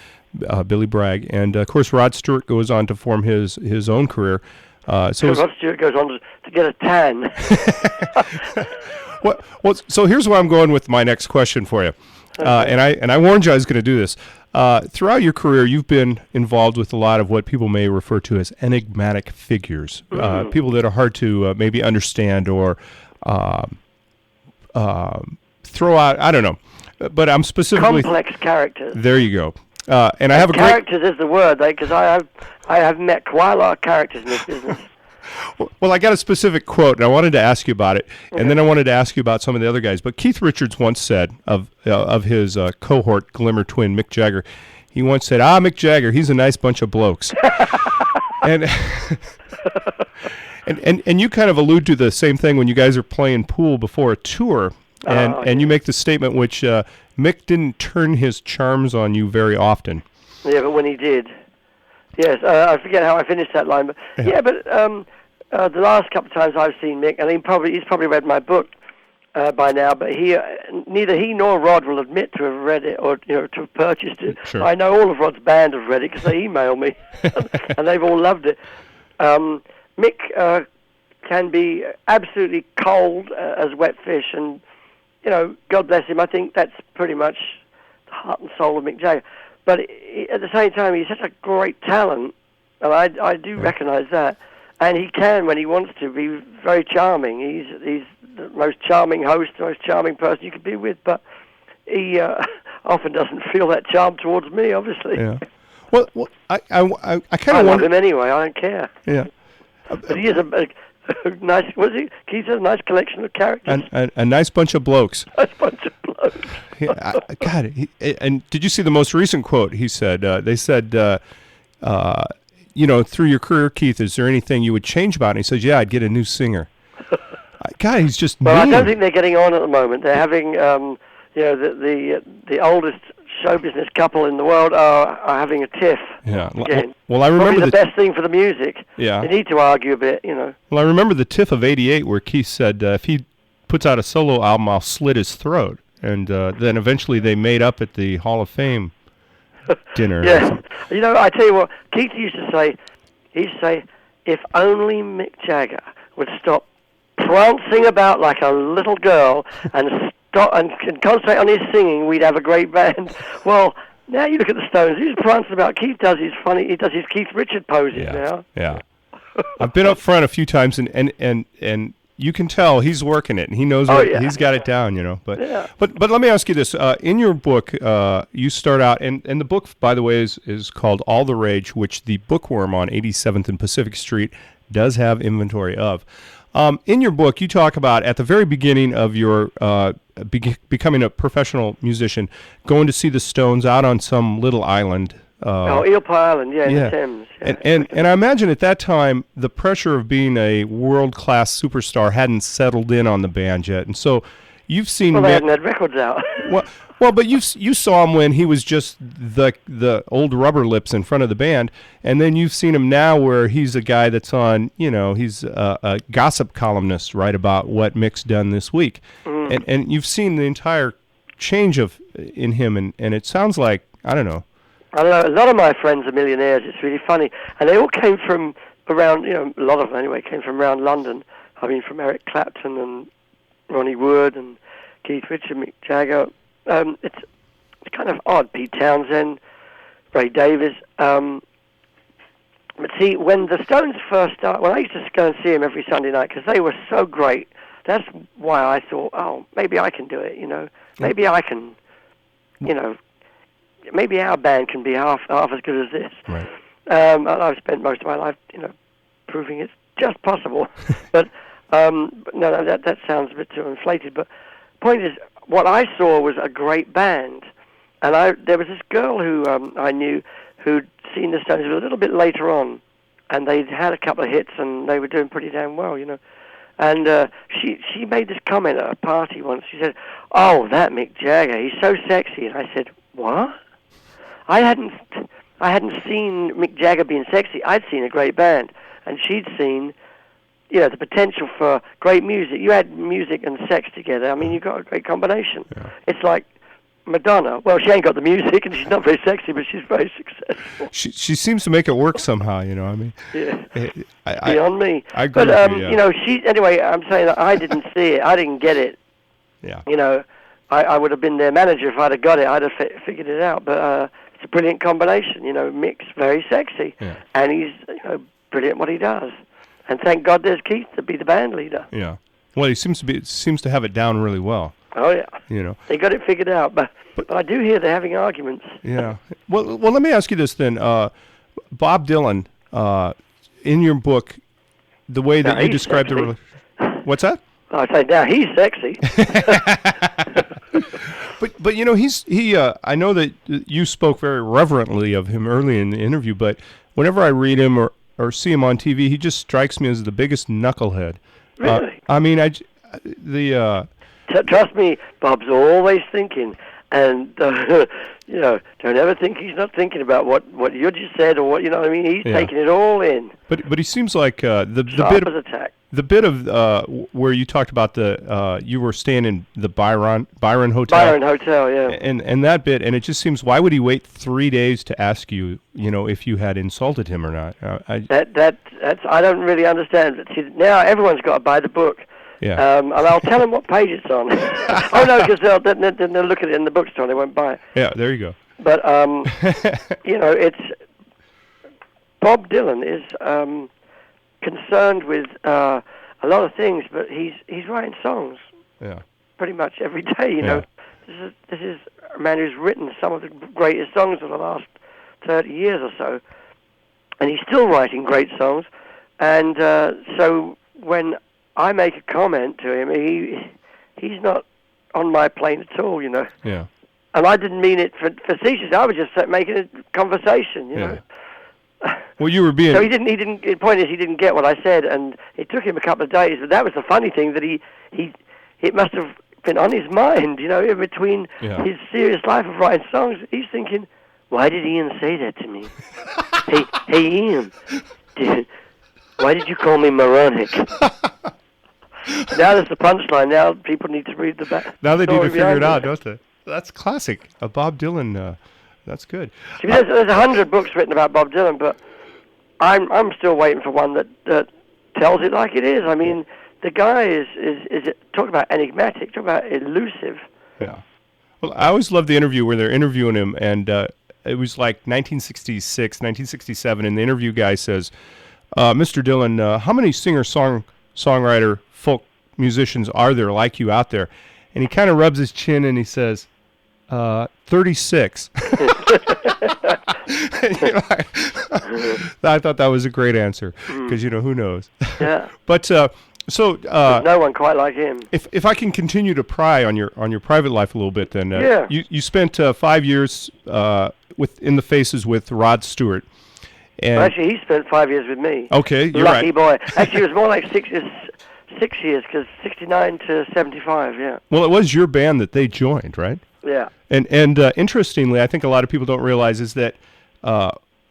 Billy Bragg. And, of course, Rod Stewart goes on to form his own career. Rod Stewart goes on to get a tan. Well, so here's where I'm going with my next question for you. And I warned you I was going to do this. Throughout your career, you've been involved with a lot of what people may refer to as enigmatic figures, people that are hard to maybe understand or throw out. I don't know, but I'm specifically complex characters. There you go. And I have a characters is the word, because I have met quite a lot of characters in this business. Well, I got a specific quote, and I wanted to ask you about it, and then I wanted to ask you about some of the other guys. But Keith Richards once said of his cohort, Glimmer twin, Mick Jagger, he once said, Mick Jagger, he's a nice bunch of blokes. and you kind of allude to the same thing when you guys are playing pool before a tour, and you make the statement which Mick didn't turn his charms on you very often. Yeah, but when he did. Yes, I forget how I finished that line, but the last couple of times I've seen Mick, and he's probably read my book by now, but neither he nor Rod will admit to have read it or to have purchased it. Sure. I know all of Rod's band have read it because they email me, and they've all loved it. Mick can be absolutely cold as wet fish, and God bless him. I think that's pretty much the heart and soul of Mick Jagger. but at the same time, he's such a great talent, and I do recognise that. And he can, when he wants to, be very charming. He's the most charming host, the most charming person you could be with, but he often doesn't feel that charm towards me, obviously. Yeah. Well, I kind of I love wonder. him anyway. I don't care. Yeah. But he is a nice. Was he? Keith has a nice collection of characters. A nice bunch of blokes. Nice bunch of blokes. God, and did you see the most recent quote? He said, they said, through your career, Keith, is there anything you would change about it? And he says, yeah, I'd get a new singer. God, he's just Well, mean. I don't think they're getting on at the moment. They're having, the oldest show business couple in the world are having a tiff. Yeah. Again. Well, I remember probably the best thing for the music. Yeah. They need to argue a bit, you know. Well, I remember the tiff of '88 where Keith said, if he puts out a solo album, I'll slit his throat. And then eventually they made up at the Hall of Fame dinner. Yeah. You know, I tell you what, Keith used to say, if only Mick Jagger would stop prancing about like a little girl and stop and concentrate on his singing, we'd have a great band. Well, now you look at the Stones, he's prancing about. Keith does his Keith Richard poses now. Yeah. I've been up front a few times, and you can tell he's working it, and he knows he's got it down, you know. But let me ask you this: in your book, you start out, and the book, by the way, is called All the Rage, which the Bookworm on 87th and Pacific Street does have inventory of. In your book, you talk about at the very beginning of your becoming a professional musician, going to see the Stones out on some little island. Eel Pie Island, in the Thames. Yeah. And I imagine at that time the pressure of being a world-class superstar hadn't settled in on the band yet, and so you've seen. Well, they hadn't had records out. Well, but you saw him when he was just the old rubber lips in front of the band, and then you've seen him now where he's a guy that's on, he's a gossip columnist, right, about what Mick's done this week, and you've seen the entire change in him, and it sounds like, I don't know. A lot of my friends are millionaires. It's really funny, and they all came from around, a lot of them anyway, came from around London. I mean, from Eric Clapton and Ronnie Wood and Keith Richards, Mick Jagger. It's kind of odd. Pete Townshend, Ray Davies. But see, when the Stones first started, well, I used to go and see them every Sunday night because they were so great. That's why I thought, maybe I can do it. Maybe I can, maybe our band can be half as good as this. Right. And I've spent most of my life, proving it's just possible. But no, that sounds a bit too inflated. But point is, what I saw was a great band, and there was this girl who I knew who'd seen the Stones a little bit later on, and they'd had a couple of hits, and they were doing pretty damn well, And she made this comment at a party once. She said, "Oh, that Mick Jagger, he's so sexy." And I said, "What?" I hadn't seen Mick Jagger being sexy. I'd seen a great band, and she'd seen, the potential for great music. You add music and sex together. I mean, you've got a great combination. Yeah. It's like Madonna. Well, she ain't got the music, and she's not very sexy, but she's very successful. She seems to make it work somehow. I mean. Yeah. Beyond me. I agree. But with you, she anyway. I'm saying that I didn't see it. I didn't get it. Yeah. I would have been their manager if I'd have got it. I'd have figured it out. But it's a brilliant combination. Mick's very sexy, and he's brilliant at what he does. And thank God there's Keith to be the band leader. Yeah. Well, he seems to have it down really well. Oh yeah. They got it figured out, but I do hear they're having arguments. Yeah. Well, let me ask you this then. Bob Dylan, in your book, the way that you described the relationship. What's that? I say now he's sexy. But he I know that you spoke very reverently of him early in the interview, but whenever I read him or see him on TV, he just strikes me as the biggest knucklehead. Really? I mean, trust me, Bob's always thinking, and don't ever think he's not thinking about what you just said or what I mean. He's taking it all in. But he seems like the bit of where you talked about you were staying in the Byron Hotel. Byron Hotel, yeah. And that bit, and it just seems, why would he wait 3 days to ask you, if you had insulted him or not? That's I don't really understand. See, now everyone's got to buy the book. Yeah. And I'll tell them what page it's on. Oh no, because they'll look at it in the bookstore. They won't buy it. Yeah, there you go. But it's Bob Dylan is concerned with a lot of things, but he's writing songs. Yeah. Pretty much every day. You know, this is a man who's written some of the greatest songs of the last 30 years or so, and he's still writing great songs. And so when I make a comment to him, he's not on my plane at all, you know. Yeah. And I didn't mean it facetious. I was just making a conversation, you know. Well, you were being... So he didn't. The point is, he didn't get what I said, and it took him a couple of days. But that was the funny thing, that it must have been on his mind, you know, in between his serious life of writing songs. He's thinking, why did Ian say that to me? hey, Ian, why did you call me moronic? Now there's the punchline. Now people need to read the back. Now they need to figure it out, don't they? That's classic. Bob Dylan. That's good. See, there's 100 books written about Bob Dylan, but I'm still waiting for one that tells it like it is. I mean, the guy is talk about enigmatic, talk about elusive. Yeah. Well, I always love the interview where they're interviewing him, and it was like 1966, 1967, and the interview guy says, Mr. Dylan, how many singer-songwriter folk musicians are there like you out there? And he kind of rubs his chin and he says, 36. I thought that was a great answer, because, who knows? Yeah. But so there's no one quite like him. If I can continue to pry on your private life a little bit, then you spent 5 years in the Faces with Rod Stewart. And actually, he spent 5 years with me. Okay, you're Lucky right. boy. Actually, it was more like 6 years, because 69 to 75, yeah. Well, it was your band that they joined, right? Yeah. And interestingly, I think a lot of people don't realize is that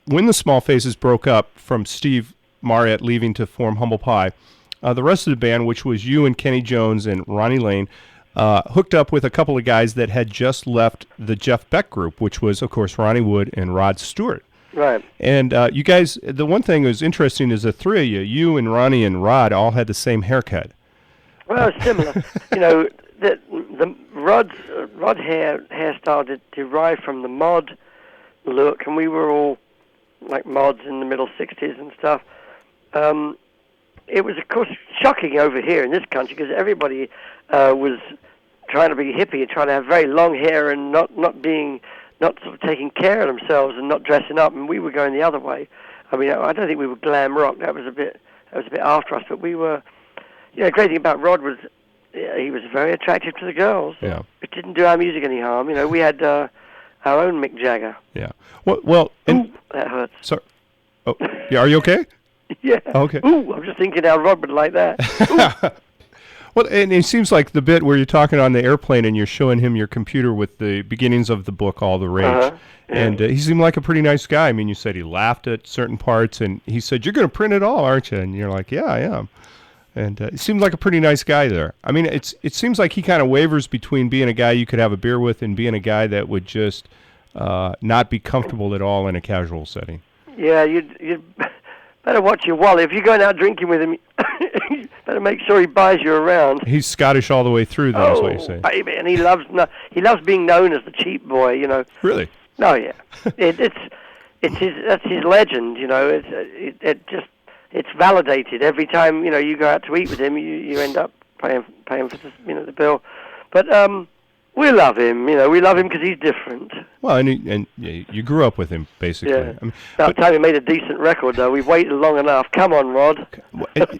when the Small Faces broke up from Steve Marriott leaving to form Humble Pie, the rest of the band, which was you and Kenny Jones and Ronnie Lane, hooked up with a couple of guys that had just left the Jeff Beck group, which was, of course, Ronnie Wood and Rod Stewart. Right. And you guys, the one thing that was interesting is the three of you and Ronnie and Rod all had the same haircut. Well, it's similar. The Rod's hairstyle derived from the mod look, and we were all like mods in the middle 60s and stuff. It was, of course, shocking over here in this country, because everybody was trying to be hippie and trying to have very long hair and not sort of taking care of themselves and not dressing up, and we were going the other way. I mean, I don't think we were glam rock. That was a bit after us, but we were. The great thing about Rod was he was very attractive to the girls. Yeah. It didn't do our music any harm. We had our own Mick Jagger. Yeah. Well, Ooh, that hurts. Sorry. Oh, yeah. Are you okay? Yeah. Okay. Ooh, I'm just thinking how Rod would like that. Well, and it seems like the bit where you're talking on the airplane and you're showing him your computer with the beginnings of the book, All the Rage. Yeah. And he seemed like a pretty nice guy. I mean, you said he laughed at certain parts, and he said, "You're going to print it all, aren't you?" And you're like, "Yeah, I am." And it seems like a pretty nice guy there. I mean, it seems like he kind of wavers between being a guy you could have a beer with and being a guy that would just not be comfortable at all in a casual setting. Yeah, you'd better watch your wallet. If you're going out drinking with him, you better make sure he buys you around. He's Scottish all the way through, that's what you're saying. Baby, and he loves being known as the cheap boy, Really? Oh yeah, that's his legend, It's validated every time you go out to eat with him. You end up paying for the bill, but we love him. We love him because he's different. Well, and you grew up with him basically. Yeah. About time he made a decent record, though. We've waited long enough. Come on, Rod.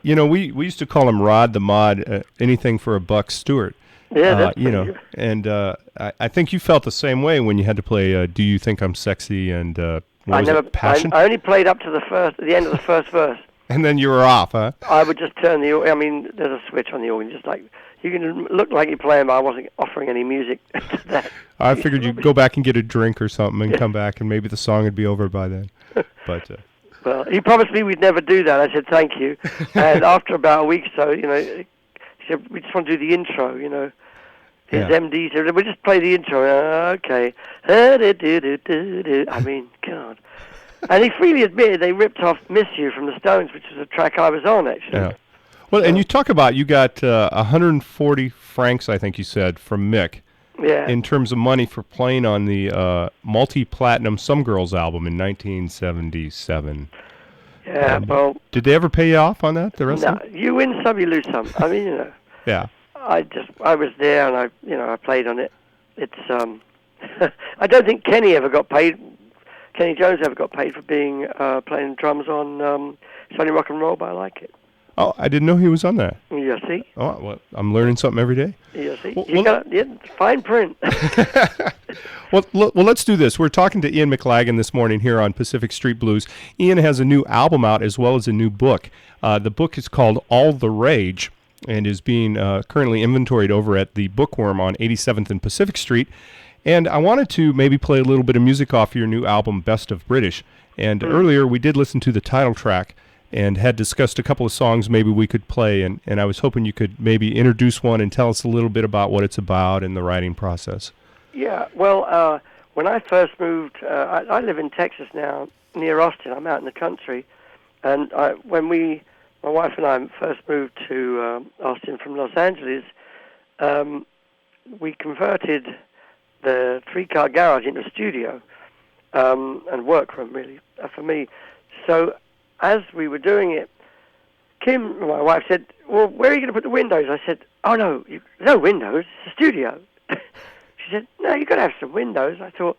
We used to call him Rod the Mod. Anything for a buck, Stewart. Yeah, that's good. And I think you felt the same way when you had to play "Do You Think I'm Sexy" and Passion. I only played up to the end of the first verse. And then you were off, huh? I would just turn there's a switch on the organ, just like, you can look like you're playing, but I wasn't offering any music to that. I figured you'd go back and get a drink or something and come back, and maybe the song would be over by then. But well, he promised me we'd never do that. I said, thank you. And after about a week or so, he said, we just want to do the intro, His MD said, we'll just play the intro. Okay. I mean, God. And he freely admitted they ripped off Miss You from the Stones, which was a track I was on, actually. Yeah. Well, and you talk about you got 140 francs, I think you said, from Mick. Yeah. in terms of money for playing on the multi-platinum Some Girls album in 1977. Yeah, well... Did they ever pay you off on that, the rest No, of it? you win some, you lose some. I mean, you know... Yeah. I was there and I played on it. It's, I don't think Kenny Jones ever got paid for being, playing drums on, Sonny Rock and Roll, but I like it. Oh, I didn't know he was on that. You see? Oh, well, I'm learning something every day. You see? Well, Fine print. well, let's do this. We're talking to Ian McLagan this morning here on Pacific Street Blues. Ian has a new album out as well as a new book. The book is called All the Rage and is being currently inventoried over at the Bookworm on 87th and Pacific Street. And I wanted to maybe play a little bit of music off your new album, Best of British. And earlier we did listen to the title track and had discussed a couple of songs maybe we could play, and I was hoping you could maybe introduce one and tell us a little bit about what it's about and the writing process. Yeah, well, when I first moved, I live in Texas now, near Austin. I'm out in the country, and when my wife and I first moved to Austin from Los Angeles, we converted the three-car garage into a studio and workroom, really, for me. So as we were doing it, Kim, my wife, said, well, where are you going to put the windows? I said, oh, no, no windows, it's a studio. She said, no, you've got to have some windows. I thought,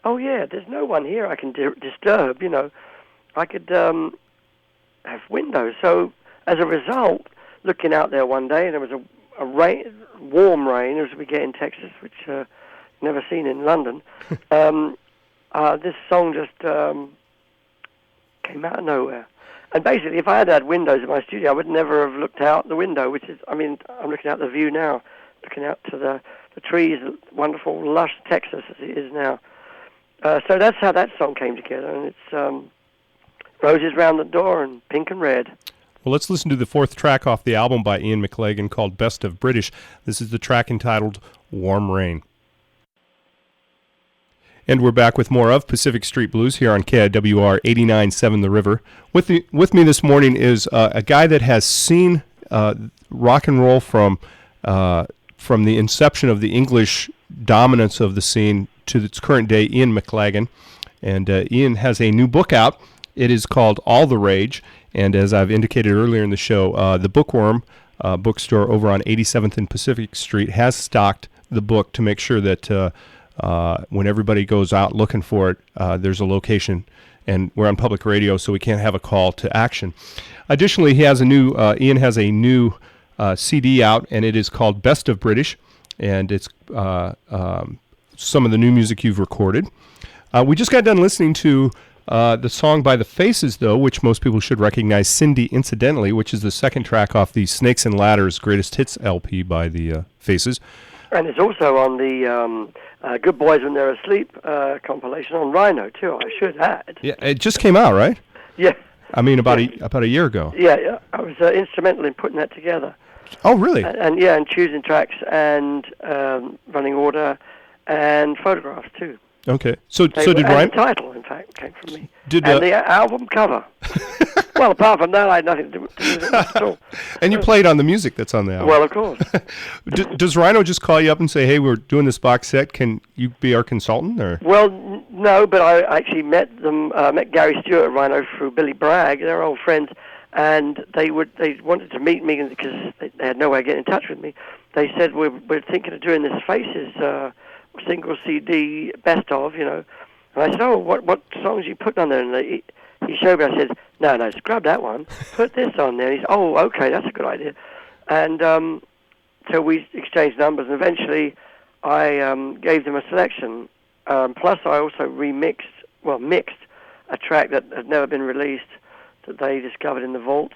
oh, yeah, there's no one here I can disturb, you know. I could have windows. So as a result, looking out there one day, and there was a warm rain, as we get in Texas, which never seen in London, this song just came out of nowhere. And basically, if I had windows in my studio, I would never have looked out the window, which is, I mean, I'm looking out the view now, looking out to the trees, wonderful, lush Texas as it is now. So that's how that song came together, and it's Roses Round the Door and Pink and Red. Well, let's listen to the fourth track off the album by Ian McLagan called Best of British. This is the track entitled Warm Rain. And we're back with more of Pacific Street Blues here on KIWR 89.7 The River. With me this morning is a guy that has seen rock and roll from the inception of the English dominance of the scene to its current day, Ian McLagan. And Ian has a new book out. It is called All the Rage. And as I've indicated earlier in the show, the Bookworm bookstore over on 87th and Pacific Street has stocked the book to make sure that when everybody goes out looking for it, there's a location, and we're on public radio, so we can't have a call to action. Additionally, Ian has a new CD out, and it is called Best of British, and it's some of the new music you've recorded. We just got done listening to the song by The Faces, though, which most people should recognize, Cindy Incidentally, which is the second track off the Snakes and Ladders Greatest Hits LP by The Faces. And it's also on the Good Boys When They're Asleep compilation on Rhino, too, I should add. Yeah, it just came out, right? Yeah. I mean, about a year ago. Yeah, I was instrumental in putting that together. Oh, really? And choosing tracks and running order and photographs, too. Okay. So did Rhino... the title, in fact, came from me. And the album cover. Well, apart from that, I had nothing to do with it at all. And you played on the music that's on the album. Well, of course. Does Rhino just call you up and say, hey, we're doing this box set, can you be our consultant? Or? Well, no, but I actually met Gary Stewart and Rhino through Billy Bragg. They're old friends, and they wanted to meet me because they had no way of getting in touch with me. They said, we're thinking of doing this Faces single CD best of, you know. And I said, oh, what songs are you putting on there? And he showed me. I said, no, scrub that one. Put this on there. He said, oh, okay, that's a good idea. And so we exchanged numbers, and eventually I gave them a selection. Plus I also mixed a track that had never been released that they discovered in the vaults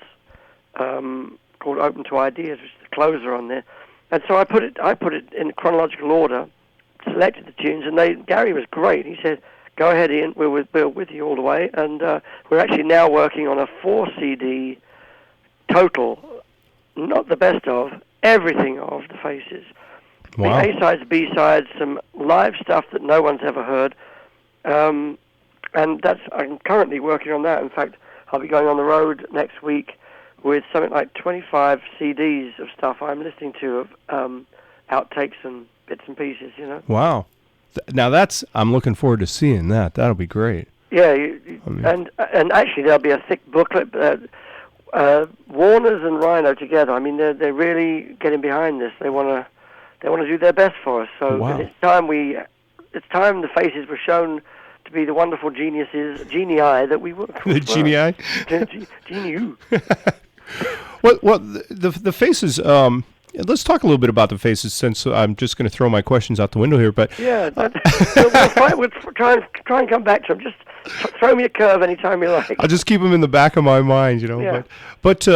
called Open to Ideas, which is the closer on there. And so I put it in chronological order, selected the tunes, and Gary was great. He said, go ahead, Ian, we're with you all the way. And we're actually now working on a 4-CD total, not the best of, everything of The Faces. Wow. The A-sides, B-sides, some live stuff that no one's ever heard. And I'm currently working on that. In fact, I'll be going on the road next week with something like 25 CDs of stuff I'm listening to, of outtakes and bits and pieces, you know. Wow. Now I'm looking forward to seeing that. That'll be great. Yeah, and actually there'll be a thick booklet. Warner's and Rhino together. I mean, they're really getting behind this. They want to do their best for us. So wow. it's time the faces were shown to be the wonderful genii that we were. The genii. Geniu. Well, the faces. Let's talk a little bit about the faces, since I'm just going to throw my questions out the window here. But yeah, we'll try and come back to them. Just throw me a curve anytime you like. I'll just keep them in the back of my mind, you know. Yeah. But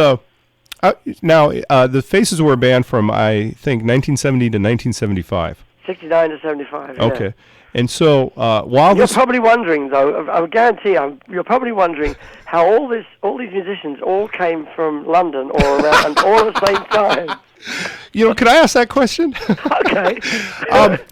now the faces were a band from, I think, 1970 to 1975. 69 to 75. Yeah. Okay. And so while you're probably wondering, though, I guarantee you're probably wondering how all these musicians all came from London or around all at the same time. You know, can I ask that question? Okay.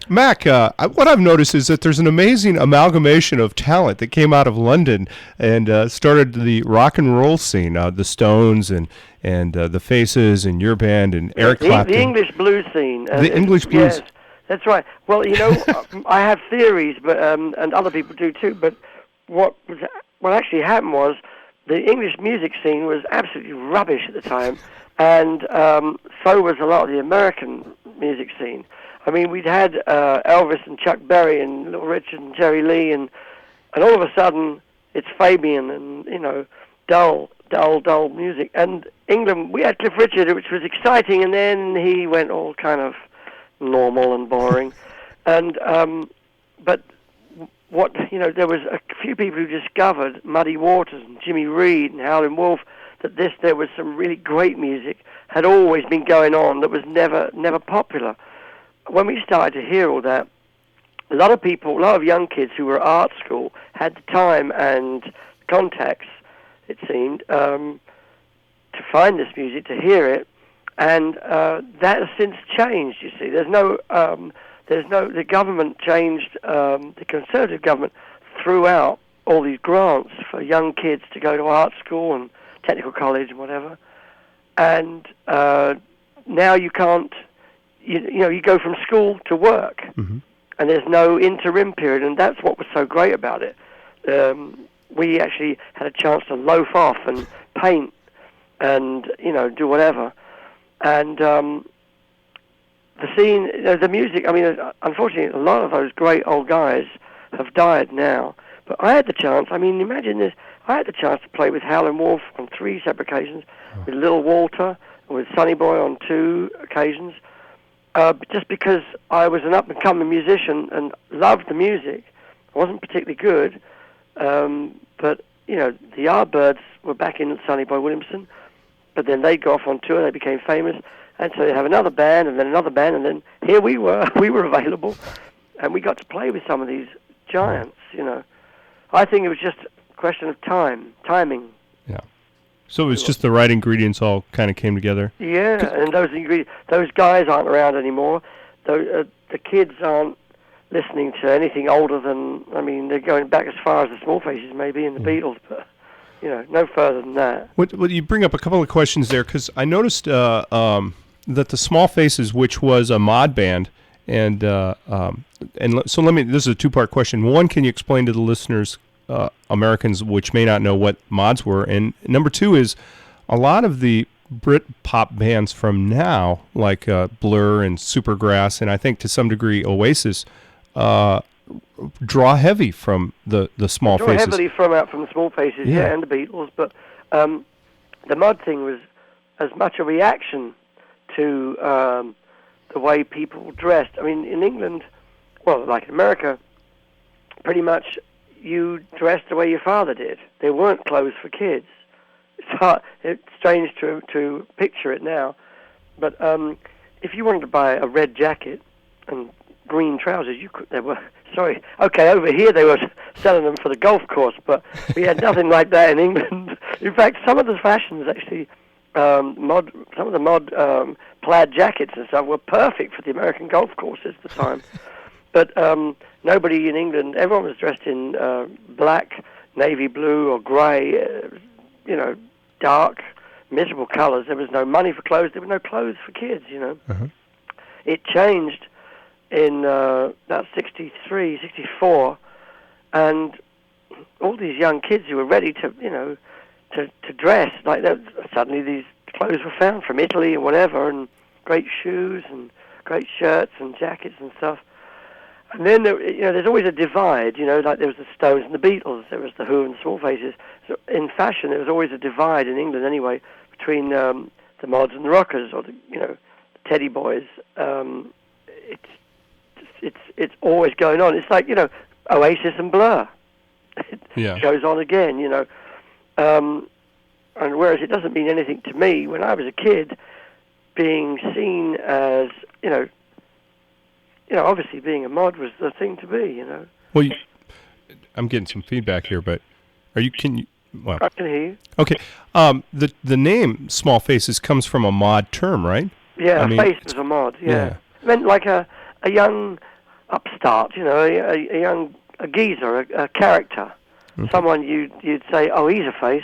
Mac, what I've noticed is that there's an amazing amalgamation of talent that came out of London and started the rock and roll scene. The Stones and the Faces and your band and Eric Clapton. The English blues scene. The English blues. Yes, that's right. Well, you know, I have theories, but and other people do too. But what actually happened was the English music scene was absolutely rubbish at the time. And so was a lot of the American music scene. I mean, we'd had Elvis and Chuck Berry and Little Richard and Jerry Lee, and all of a sudden it's Fabian and, you know, dull music. And England, we had Cliff Richard, which was exciting, and then he went all kind of normal and boring. And but what, you know, there was a few people who discovered Muddy Waters and Jimmy Reed and Howlin' Wolf, that there was some really great music had always been going on that was never popular. When we started to hear all that, a lot of young kids who were at art school had the time and contacts, it seemed, to find this music, to hear it, and that has since changed. You see, the government changed. The Conservative government threw out all these grants for young kids to go to art school and technical college and whatever, and now you can't. You go from school to work, mm-hmm. and there's no interim period, and that's what was so great about it. We actually had a chance to loaf off and paint, and do whatever, and the scene, the music. I mean, unfortunately, a lot of those great old guys have died now. But I had the chance. I mean, imagine this. I had the chance to play with Howlin' Wolf on 3 separate occasions, with Little Walter, and with Sonny Boy on 2 occasions, just because I was an up-and-coming musician and loved the music. I wasn't particularly good, but, the Yardbirds were back in Sonny Boy Williamson, but then they'd go off on tour, they became famous, and so they'd have another band, and then another band, and then here we were available, and we got to play with some of these giants, I think it was just a question of timing. Yeah. So it was just the right ingredients all kind of came together? Yeah, and those guys aren't around anymore. The kids aren't listening to anything older than, they're going back as far as the Small Faces maybe and the Beatles, but, no further than that. Well, you bring up a couple of questions there, because I noticed that the Small Faces, which was a mod band, and so this is a 2-part question. One, can you explain to the listeners, Americans, which may not know what mods were? And number 2 is a lot of the Brit pop bands from now, like Blur and Supergrass, and I think to some degree Oasis, draw heavy from the Small Faces. Draw heavily from the Small Faces, yeah, and the Beatles. But the mod thing was as much a reaction to the way people dressed. I mean, in England, well, like in America, pretty much you dressed the way your father did. There weren't clothes for kids. It's strange to picture it now, but if you wanted to buy a red jacket and green trousers, you could. Over here they were selling them for the golf course, but we had nothing like that in England. In fact, some of the fashions actually, some of the mod plaid jackets and stuff were perfect for the American golf courses at the time. But nobody in England, everyone was dressed in black, navy blue, or grey, dark, miserable colours. There was no money for clothes. There were no clothes for kids, Uh-huh. It changed in about 63, 64, and all these young kids who were ready to, to dress, like that, suddenly these clothes were found from Italy and whatever, and great shoes and great shirts and jackets and stuff. And then, there's always a divide, like there was the Stones and the Beatles, there was the Who and the Small Faces. So in fashion, there was always a divide, in England anyway, between the mods and the rockers, or the Teddy Boys. It's always going on. It's like, Oasis and Blur. It goes on again, and whereas it doesn't mean anything to me, when I was a kid, being seen as, obviously being a mod was the thing to be, Well, I'm getting some feedback here, but I can hear you. Okay. The name Small Faces comes from a mod term, right? Yeah, face was a mod, yeah. It meant like a young upstart, a geezer, a character. Okay. Someone you'd say, oh, he's a face,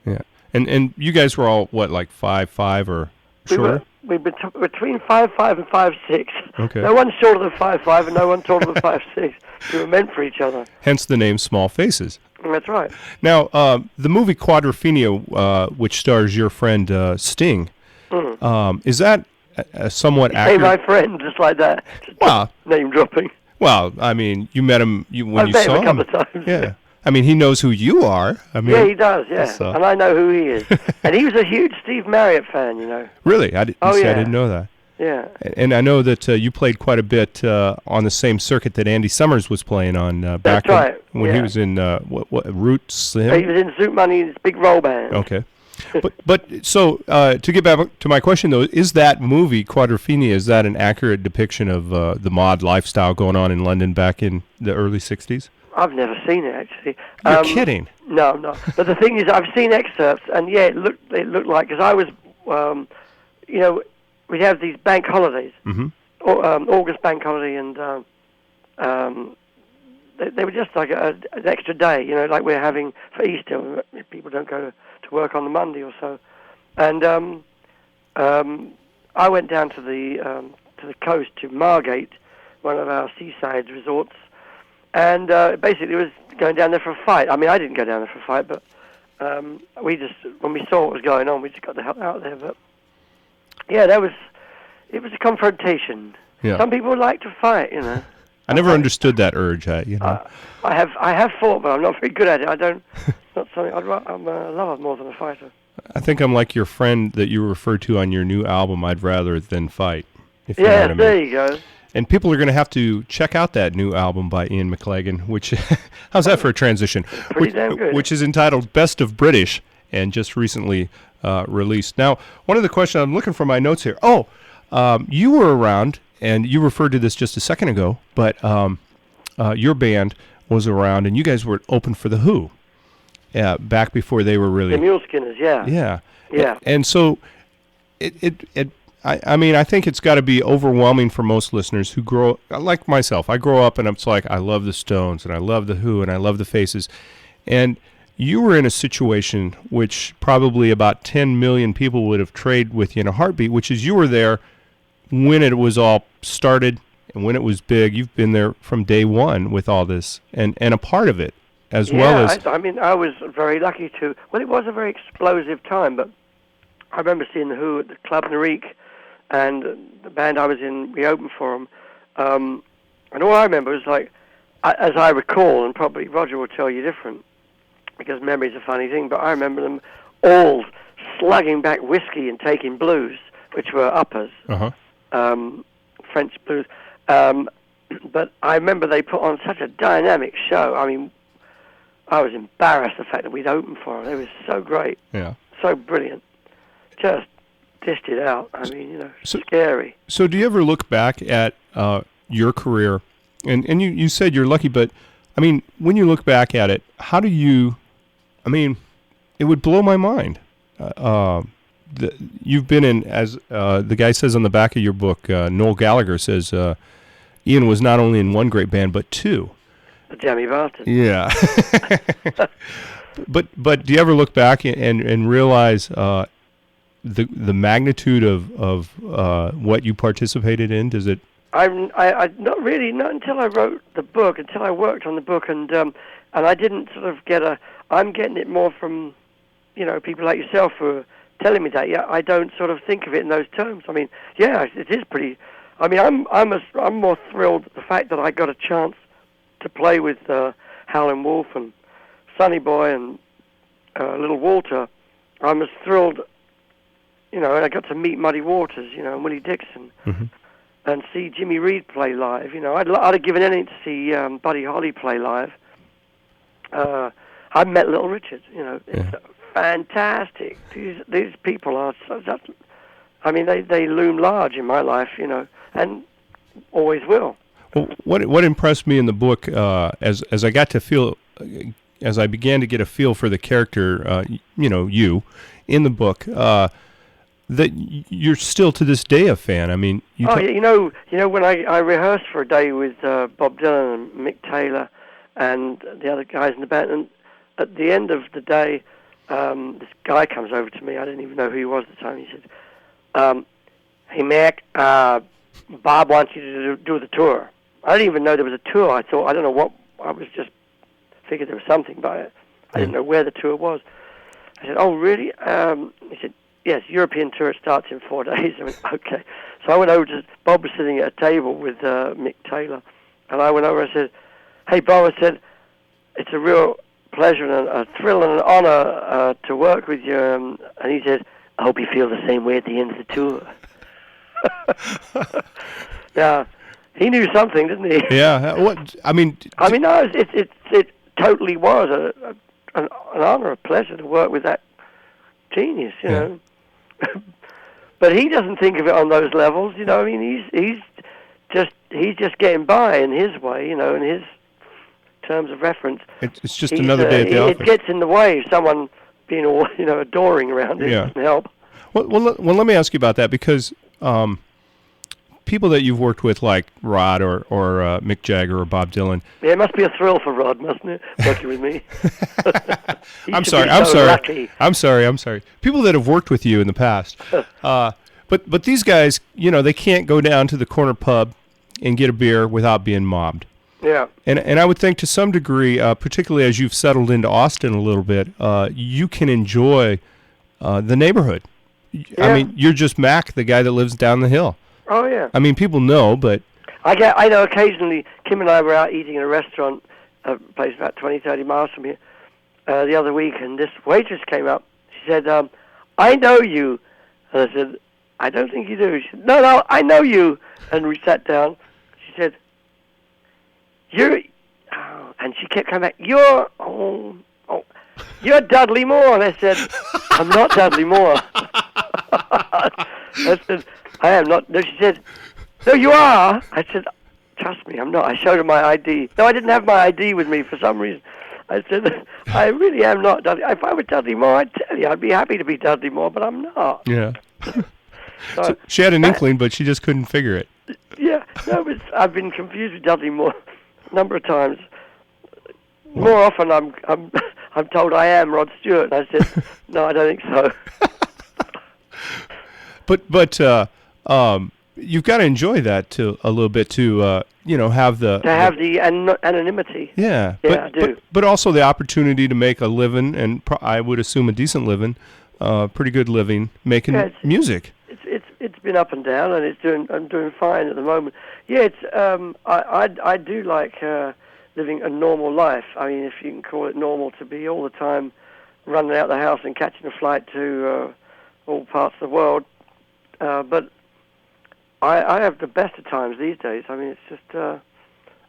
Yeah. And you guys were all, what, like 5'5" or shorter? We were between 5'5" and 5'6". Okay. No one's shorter than 5'5" and no one taller than 5'6". We were meant for each other. Hence the name Small Faces. That's right. Now, the movie Quadrophenia, which stars your friend Sting, is that somewhat accurate? Hey, my friend, just like that. Well, name dropping. Well, I mean, you met him when you saw him. I've met him a couple of times. Yeah. I mean, he knows who you are. I mean, yeah, he does, yeah. So. And I know who he is. And he was a huge Steve Marriott fan, Really? I didn't know that. Yeah. And I know that you played quite a bit on the same circuit that Andy Summers was playing on back when he was in what Roots. Slim? He was in Zoot Money's big roll band. Okay. but so to get back to my question though, is that movie Quadrophenia, is that an accurate depiction of the mod lifestyle going on in London back in the early '60s? I've never seen it, actually. You're kidding. No, I'm not. But the thing is, I've seen excerpts, and yeah, it looked like, because I was, we have these bank holidays, August bank holiday, and they were just like an extra day, like we're having for Easter. People don't go to work on the Monday or so. And I went down to the coast, to Margate, one of our seaside resorts, and basically it was going down there for a fight. I mean, I didn't go down there for a fight, but we just, when we saw what was going on, we just got the hell out there. But yeah, it was a confrontation. Yeah. Some people like to fight, I never understood that urge. I have fought, but I'm not very good at it. I don't. Not something. I'm a lover more than a fighter. I think I'm like your friend that you referred to on your new album. I'd rather than fight. If you know what I mean. There you go. And people are going to have to check out that new album by Ian McLagan, which, how's that for a transition? Pretty damn good. Which is entitled Best of British and just recently released. Now, one of the questions, I'm looking for my notes here. You were around, and you referred to this just a second ago, but your band was around, and you guys were open for The Who back before they were really... The Mule Skinners, yeah. Yeah. Yeah. And so I mean, I think it's got to be overwhelming for most listeners who grow, like myself. I grow up and it's like, I love the Stones and I love the Who and I love the Faces. And you were in a situation which probably about 10 million people would have traded with you in a heartbeat, which is you were there when it was all started and when it was big. You've been there from day one with all this and a part of it as well as... I mean, I was very lucky to... Well, it was a very explosive time, but I remember seeing the Who at the Club Narique, and the band I was in, we opened for them. And all I remember was, like, as I recall, and probably Roger will tell you different, because memory's a funny thing, but I remember them all slugging back whiskey and taking blues, which were uppers, French blues. But I remember they put on such a dynamic show. I mean, I was embarrassed the fact that we'd opened for them. It was so great, so brilliant. Just dished it out. I mean, scary. So do you ever look back at your career, and you said you're lucky, but, I mean, when you look back at it, how do you, I mean, it would blow my mind. You've been in, as the guy says on the back of your book, Noel Gallagher says, Ian was not only in one great band, but two. The Jammy Barton. Yeah. But do you ever look back and realize the magnitude of what you participated in? Does it I not until I wrote the book, until I worked on the book, and I didn't sort of get I'm getting it more from, people like yourself who are telling me that. Yeah, I don't sort of think of it in those terms. I mean, yeah, it is pretty. I mean, I'm more thrilled at the fact that I got a chance to play with Howlin' Wolf and Sonny Boy and Little Walter. I'm as thrilled, and I got to meet Muddy Waters, and Willie Dixon. Mm-hmm. And see Jimmy Reed play live. I'd have given anything to see Buddy Holly play live. I met Little Richard. It's fantastic. These people are they loom large in my life. And always will. Well, what impressed me in the book, as I got to feel, as I began to get a feel for the character, you in the book. That you're still to this day a fan. I mean, when I rehearsed for a day with Bob Dylan and Mick Taylor and the other guys in the band, and at the end of the day, this guy comes over to me. I didn't even know who he was at the time. He said, "Hey Mick, Bob wants you to do the tour." I didn't even know there was a tour. I don't know what. I was just figured there was something by it. I didn't know where the tour was. I said, "Oh really?" He said, "Yes, European tour starts in 4 days." I went, okay. So I went over to, Bob was sitting at a table with Mick Taylor, and I went over and I said, "Hey Bob," I said, "it's a real pleasure and a thrill and an honor to work with you." And he said, "I hope you feel the same way at the end of the tour." Now, he knew something, didn't he? Yeah. What? I mean, no, it totally was an honor, a pleasure to work with that genius, you know. But he doesn't think of it on those levels, I mean, he's just getting by in his way, in his terms of reference. It's just another day at the office. It gets in the way of someone being all, adoring around him. Doesn't help. Well, let me ask you about that, because people that you've worked with, like Rod or Mick Jagger or Bob Dylan. Yeah, it must be a thrill for Rod, mustn't it, working with me? I'm sorry. People that have worked with you in the past. But these guys, they can't go down to the corner pub and get a beer without being mobbed. Yeah. And I would think to some degree, particularly as you've settled into Austin a little bit, you can enjoy the neighborhood. Yeah. I mean, you're just Mac, the guy that lives down the hill. Oh, yeah. I mean, people know, but... I know occasionally, Kim and I were out eating in a restaurant, a place about 20, 30 miles from here, the other week, and this waitress came up. She said, "I know you." And I said, "I don't think you do." She said, No, I know you." And we sat down. She said, "You're..." Oh, and she kept coming back, "You're Dudley Moore." And I said, "I'm not Dudley Moore." I said, "I am not." No, she said, "No, you are." I said, "Trust me, I'm not." I showed her my ID. No, I didn't have my ID with me for some reason. I said, "I really am not Dudley. If I were Dudley Moore, I'd tell you. I'd be happy to be Dudley Moore, but I'm not." Yeah. So she had an inkling, but she just couldn't figure it. Yeah. No, I've been confused with Dudley Moore a number of times. More often, I'm told I am Rod Stewart, and I said, "No, I don't think so." But you've got to enjoy that a little bit to have the anonymity. Yeah, I do. But also the opportunity to make a living, and I would assume a decent living, pretty good living, making music. It's been up and down, and I'm doing fine at the moment. Yeah, I do like living a normal life. I mean, if you can call it normal, to be all the time running out the house and catching a flight to all parts of the world. But I have the best of times these days. I mean, it's just,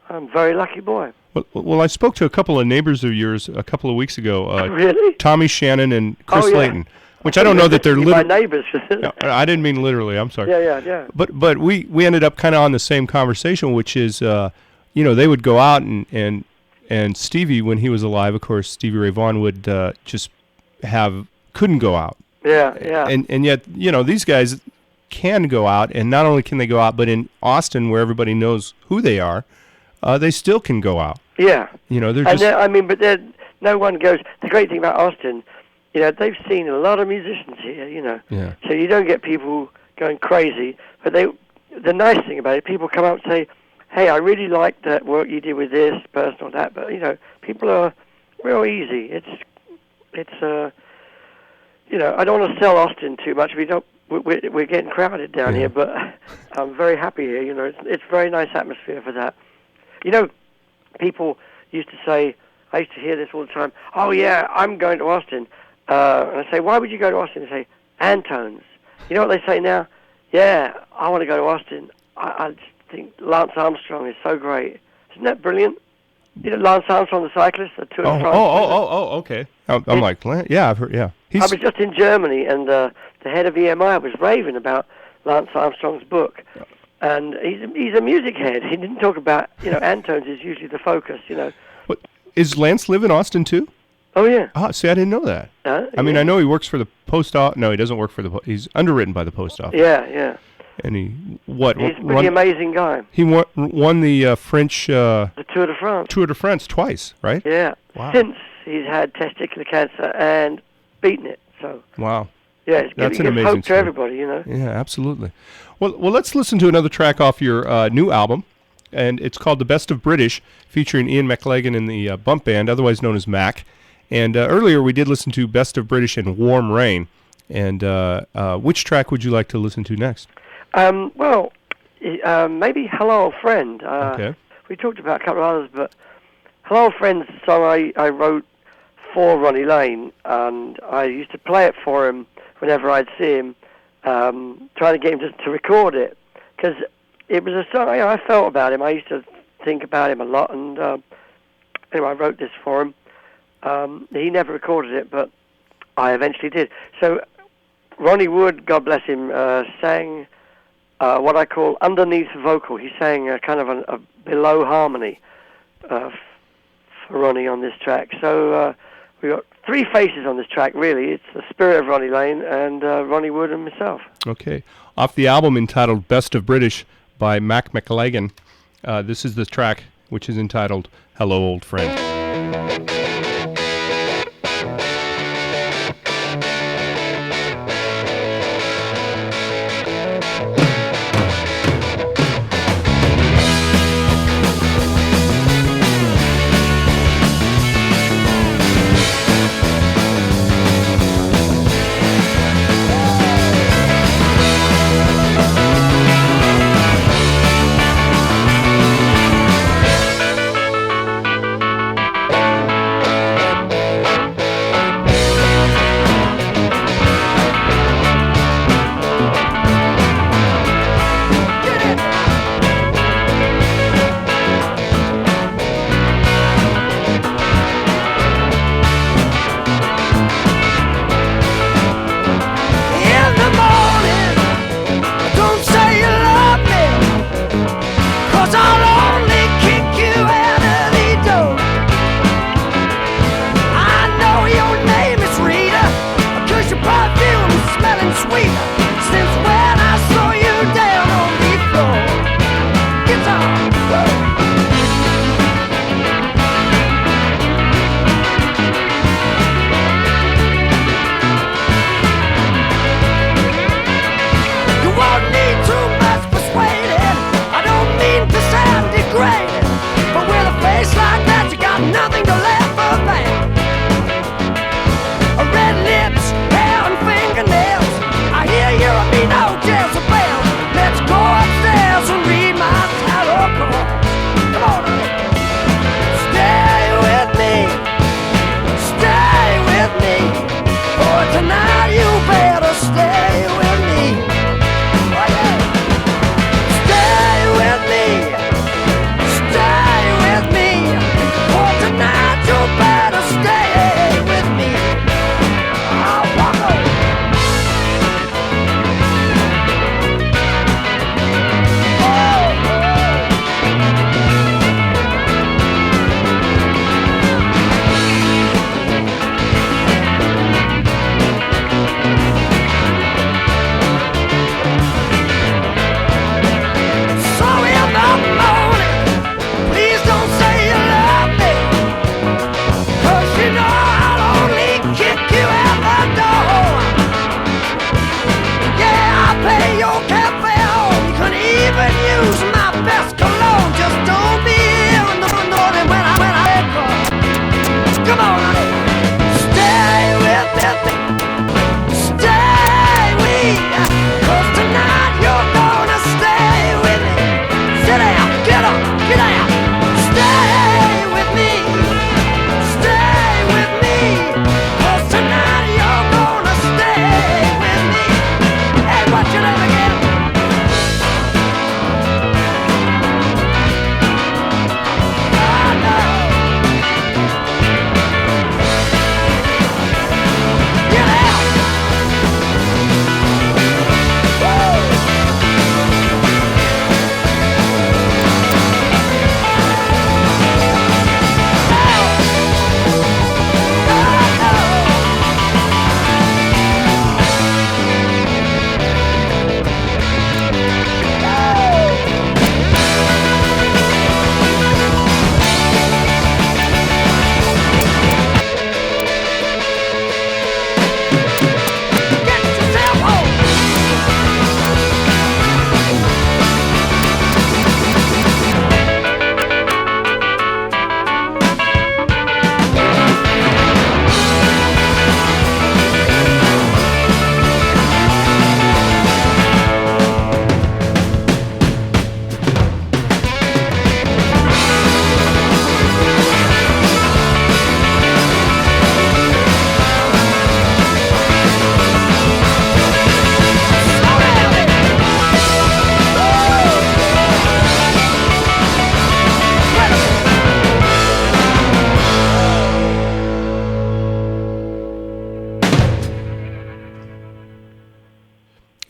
I'm a very lucky boy. Well, I spoke to a couple of neighbors of yours a couple of weeks ago. Really? Tommy Shannon and Chris Layton, which I don't know that they're my neighbors. No, I didn't mean literally. I'm sorry. Yeah. But we ended up kind of on the same conversation, which is, they would go out and Stevie, when he was alive, of course, Stevie Ray Vaughan would just couldn't go out. Yeah. And yet, these guys can go out, and not only can they go out, but in Austin, where everybody knows who they are, they still can go out. Yeah. They're and just... but no one goes... The great thing about Austin, they've seen a lot of musicians here, Yeah. So you don't get people going crazy, but the nice thing about it, people come up and say, "Hey, I really like that work you did with this person or that." But people are real easy. It's I don't want to sell Austin too much. We're getting crowded down here, but I'm very happy here. It's a very nice atmosphere for that. People used to say, I used to hear this all the time, "Oh yeah, I'm going to Austin." And I say, "Why would you go to Austin?" They say, "Antones." You know what they say now? "Yeah, I want to go to Austin. I just think Lance Armstrong is so great." Isn't that brilliant? Lance Armstrong, the cyclist, the Tour de France. Okay. I'm like, yeah, I've heard, yeah. I was just in Germany, and the head of EMI was raving about Lance Armstrong's book. And he's a music head. He didn't talk about, Antones is usually the focus, What, is Lance live in Austin too? Oh, yeah. See, I didn't know that. I mean, I know he works for the post office. No, he doesn't work for he's underwritten by the post office. Yeah. And he's a pretty amazing guy. He won the French... the Tour de France. Tour de France twice, right? Yeah. Wow. Since he's had testicular cancer and beaten it, so... Wow. Yeah, That's an gives amazing hope to story. everybody, Yeah, absolutely. Well, let's listen to another track off your new album, and it's called The Best of British, featuring Ian McLagan in the bump band, otherwise known as Mac. And earlier we did listen to Best of British and Warm Rain. And which track would you like to listen to next? Maybe Hello Old Friend. Okay. We talked about a couple of others, but Hello Old Friend's a song I wrote for Ronnie Lane, and I used to play it for him whenever I'd see him, trying to get him to record it, because it was a song I felt about him. I used to think about him a lot, and anyway, I wrote this for him. He never recorded it, but I eventually did. So Ronnie Wood, God bless him, sang what I call underneath vocal. He sang kind of a below harmony for Ronnie on this track. So we got three faces on this track, really. It's the spirit of Ronnie Lane and Ronnie Wood and myself. Okay. Off the album entitled Best of British by Mac McLagan, this is the track which is entitled Hello Old Friend.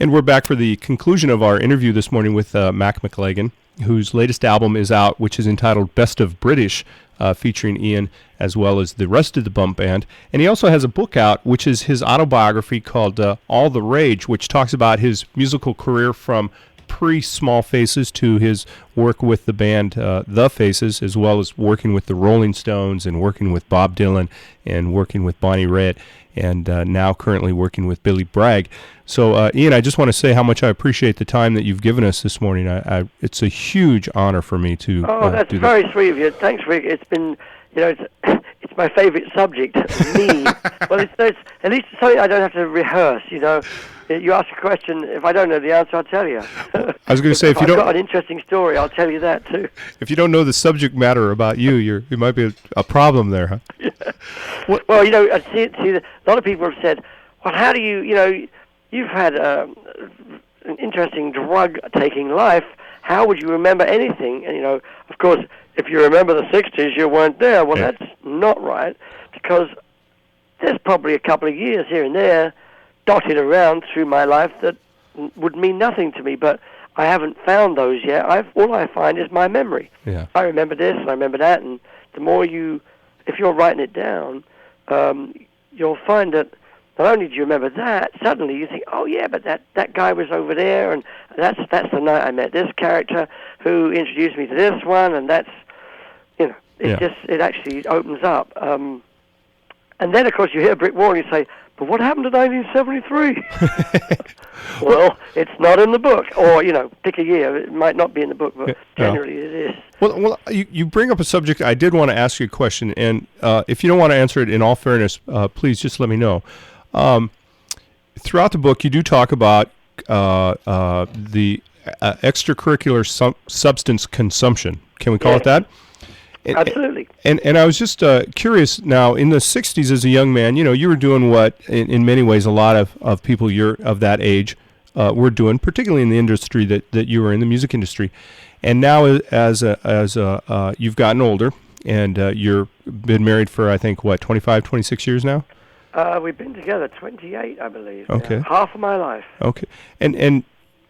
And we're back for the conclusion of our interview this morning with Mac McLagan, whose latest album is out, which is entitled Best of British, featuring Ian as well as the rest of the Bump Band. And he also has a book out, which is his autobiography called All the Rage, which talks about his musical career from pre-Small Faces to his work with the band The Faces, as well as working with the Rolling Stones and working with Bob Dylan and working with Bonnie Raitt, and now currently working with Billy Bragg. So, Ian, I just want to say how much I appreciate the time that you've given us this morning. It's a huge honor for me to that's do very that. sweet of you. Thanks, Rick. It's been, it's my favorite subject, me. Well, it's at least something I don't have to rehearse, You ask a question, if I don't know the answer, I'll tell you. I was going to say, if you I've got an interesting story, I'll tell you that too. If you don't know the subject matter about you might be a problem there, huh? Yeah. Well, I see a lot of people have said, well, how do you've had an interesting drug-taking life, how would you remember anything? And, of course, if you remember the 60s, you weren't there. Well, yeah. That's not right, because there's probably a couple of years here and there dotted around through my life that would mean nothing to me, but I haven't found those yet. All I find is my memory. Yeah. I remember this and I remember that, and the more if you're writing it down, you'll find that not only do you remember that, suddenly you think, oh yeah, but that guy was over there, and that's the night I met this character who introduced me to this one, and that's, it actually opens up. And then, of course, you hit a brick wall and you say, but what happened to 1973? Well, it's not in the book. Or, pick a year. It might not be in the book, but generally it is. Well, you bring up a subject. I did want to ask you a question, and if you don't want to answer it, in all fairness, please just let me know. Throughout the book, you do talk about the extracurricular substance consumption. Can we call it that? Absolutely. And I was just curious now, in the 60s as a young man, you were doing what, in many ways, a lot of people of that age were doing, particularly in the industry that you were in, the music industry. And now as you've gotten older, and you've been married for, I think, 26 years now? We've been together 28, I believe. Okay. Yeah. Half of my life. Okay. And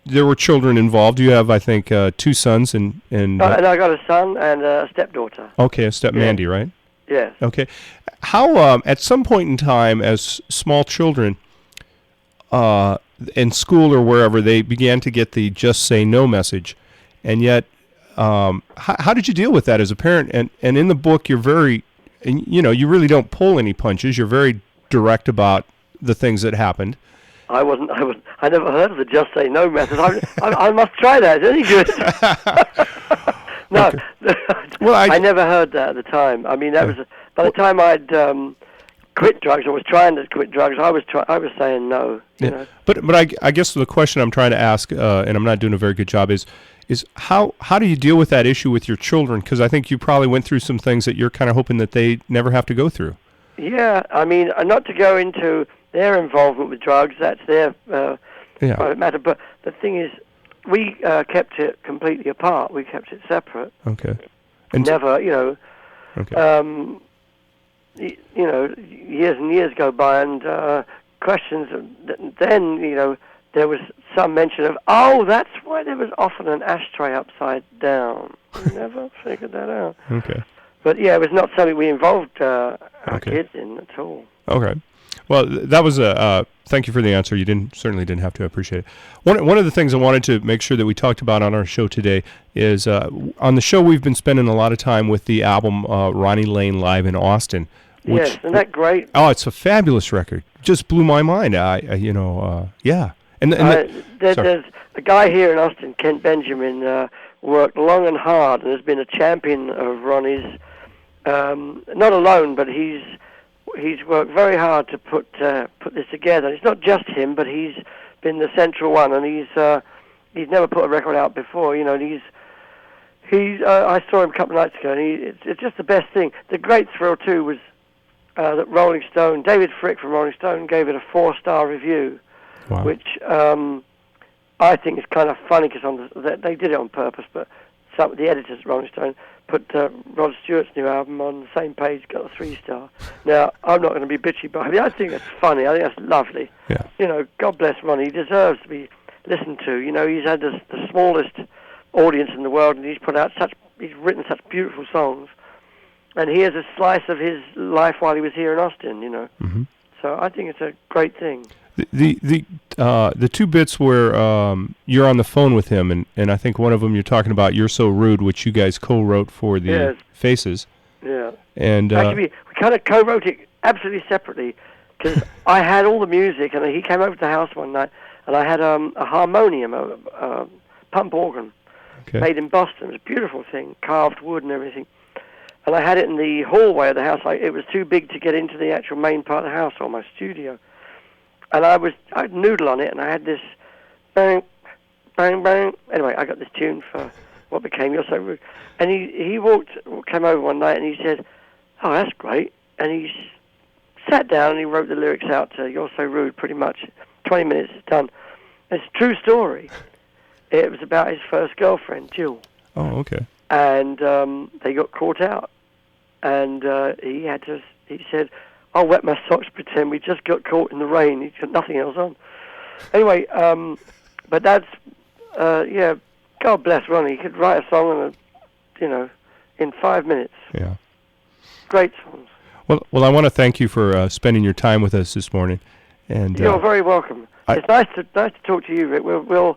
there were children involved. You have, I think, 2 sons and and I got a son and a stepdaughter. Okay, a step Mandy, right? Yes. Okay. How, at some point in time, as small children, in school or wherever, they began to get the just say no message, and yet, how did you deal with that as a parent? And in the book, you're very, you really don't pull any punches. You're very direct about the things that happened. I never heard of the just say no method. I must try that. Is it any good? No. Okay. Well, I never heard that at the time. I mean, that was by the time I'd quit drugs or was trying to quit drugs. I was saying no. You know? But I guess the question I'm trying to ask, and I'm not doing a very good job, is how do you deal with that issue with your children? Because I think you probably went through some things that you're kind of hoping that they never have to go through. Yeah, I mean, not to go into their involvement with drugs, that's their private matter. But the thing is, we kept it completely apart. We kept it separate. Okay. And never, Okay. Years and years go by, and questions. Then, there was some mention of, that's why there was often an ashtray upside down. We never figured that out. Okay. But yeah, it was not something we involved our kids in at all. Okay. Well, that was thank you for the answer. You certainly didn't have to. I appreciate it. One of the things I wanted to make sure that we talked about on our show today is on the show we've been spending a lot of time with the album Ronnie Lane Live in Austin. Yes, isn't that great? Oh, it's a fabulous record. Just blew my mind. Yeah. And there's a guy here in Austin, Kent Benjamin, worked long and hard and has been a champion of Ronnie's. Not alone, but he's worked very hard to put this together. It's not just him, but he's been the central one, and he's never put a record out before. And I saw him a couple of nights ago, and it's just the best thing. The great thrill too was that Rolling Stone, David Frick from Rolling Stone, gave it a 4-star review, wow. Which I think is kind of funny because they did it on purpose, but some of the editors at Rolling Stone put Rod Stewart's new album on the same page, got a 3-star. Now, I'm not going to be bitchy, but I think that's funny. I think that's lovely. Yeah. God bless Ronnie. He deserves to be listened to. You know, he's had the smallest audience in the world, and he's written such beautiful songs. And here's a slice of his life while he was here in Austin, you know. Mm-hmm. So I think it's a great thing. The two bits where you're on the phone with him, and I think one of them you're talking about "You're So Rude," which you guys co-wrote for the Faces. Yeah. And actually, we kind of co-wrote it absolutely separately because I had all the music, and he came over to the house one night, and I had a harmonium, a pump organ, made in Boston. It was a beautiful thing, carved wood and everything. And I had it in the hallway of the house. It was too big to get into the actual main part of the house or my studio. And I'd noodle on it, and I had this bang, bang, bang. Anyway, I got this tune for what became You're So Rude. And he came over one night, and he said, "Oh, that's great." And he sat down, and he wrote the lyrics out to You're So Rude, pretty much. 20 minutes, it's done. It's a true story. It was about his first girlfriend, Jill. Oh, okay. And they got caught out. And he said, "I'll wet my socks, pretend we just got caught in the rain." He's got nothing else on. Anyway, but that's, God bless Ronnie. He could write a song in 5 minutes. Yeah. Great songs. Well, I want to thank you for spending your time with us this morning. And you're very welcome. It's nice to talk to you, Rick. We'll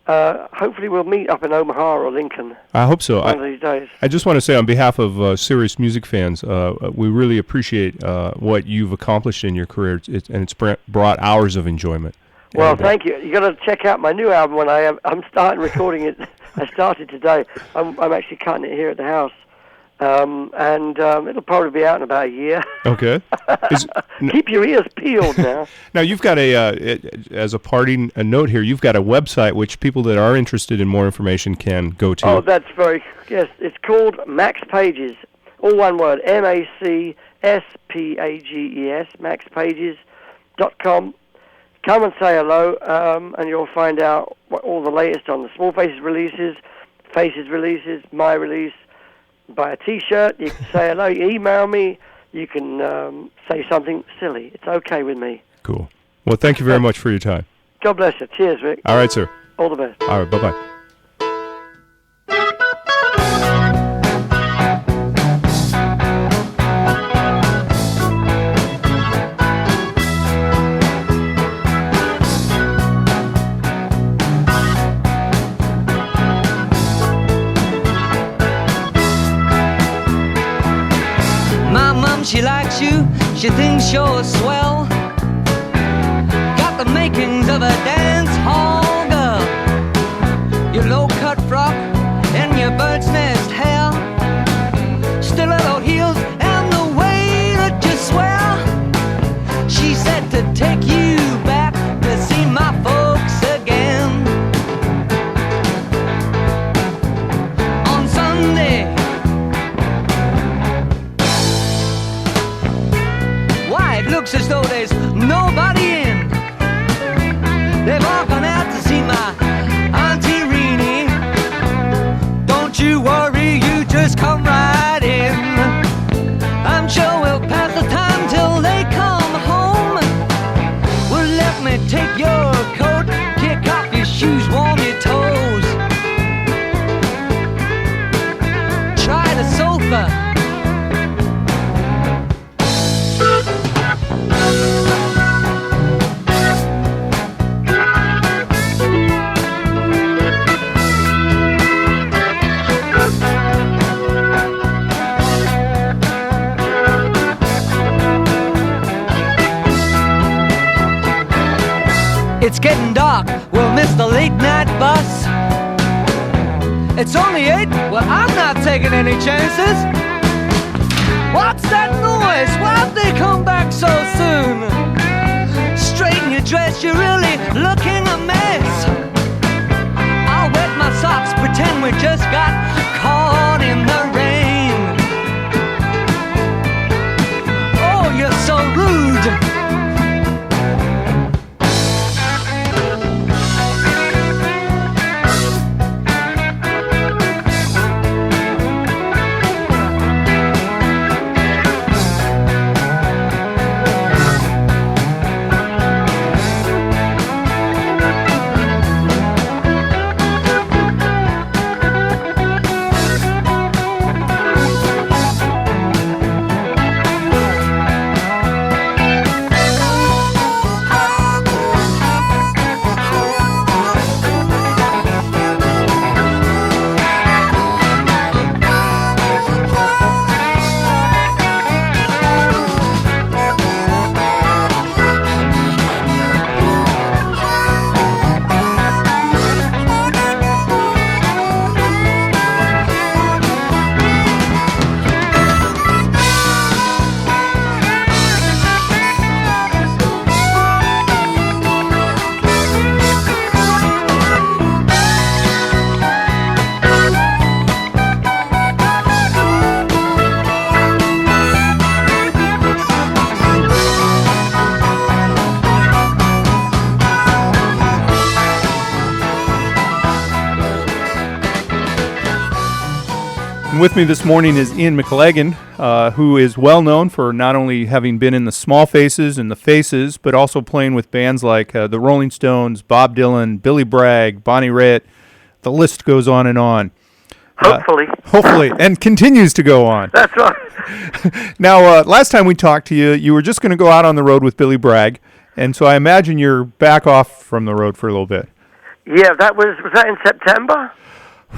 hopefully we'll meet up in Omaha or Lincoln. I hope so. One of these days. I just want to say on behalf of serious music fans, we really appreciate what you've accomplished in your career, and it's brought hours of enjoyment. Well, thank you. You got to check out my new album when I'm starting recording it. I started today. I'm actually cutting it here at the house, and it'll probably be out in about a year. Okay. Keep your ears peeled now. Now you've got as a parting note here, you've got a website which people that are interested in more information can go to. Oh, that's yes. It's called Max Pages, all one word, MACSPAGES, maxpages.com. Come and say hello, and you'll find out all the latest on the Small Faces releases, my release. Buy a T-shirt, you can say hello, you email me, you can say something silly. It's okay with me. Cool. Well, thank you very much for your time. God bless you. Cheers, Rick. All right, sir. All the best. All right, bye-bye. She likes you, she thinks you're swell. Got the makings of a dance hall girl. Your low-cut frock and your bird's nest hair, stiletto heels and the way that you swear. She said to take you back to see my folks again. On Sunday, it looks as though there's nobody in. They've all gone out to see my Auntie Reenie. Don't you worry, you just come right in. I'm sure we'll pass the time till they come home. Well, let me take your coat, kick off your shoes, warm your toes. Try the sofa. It's getting dark, we'll miss the late night bus. It's only 8, well I'm not taking any chances. What's that noise? Why'd they come back so soon? Straighten your dress, you're really looking a mess. I'll wet my socks, pretend we just got caught in the rain. Oh, you're so rude. with me this morning is Ian McLagan, who is well known for not only having been in the Small Faces and the Faces, but also playing with bands like the Rolling Stones, Bob Dylan, Billy Bragg, Bonnie Raitt. The list goes on and on. Hopefully, and continues to go on. That's right. Now, last time we talked to you, you were just going to go out on the road with Billy Bragg, and so I imagine you're back off from the road for a little bit. Yeah, was that in September?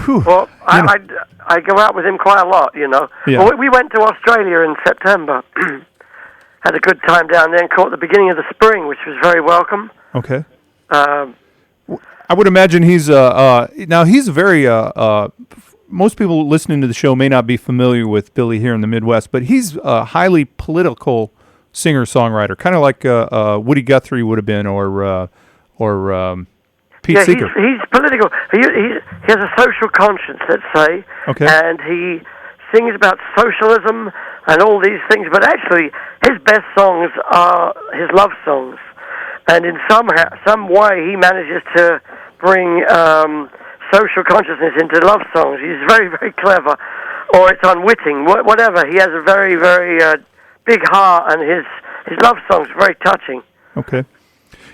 Whew. Well, I go out with him quite a lot, you know. Yeah. Well, we went to Australia in September. Had a good time down there and caught the beginning of the spring, which was very welcome. Okay. I would imagine he's now he's a very most people listening to the show may not be familiar with Billy here in the Midwest, but he's a highly political singer-songwriter, kind of like Woody Guthrie would have been, or Pete Seeger. He's political. He has a social conscience, let's say. Okay. And he sings about socialism and all these things, but actually his best songs are his love songs. And in some way he manages to bring social consciousness into love songs. He's very, very clever, or it's unwitting, whatever. He has a very, very big heart, and his love songs are very touching. Okay.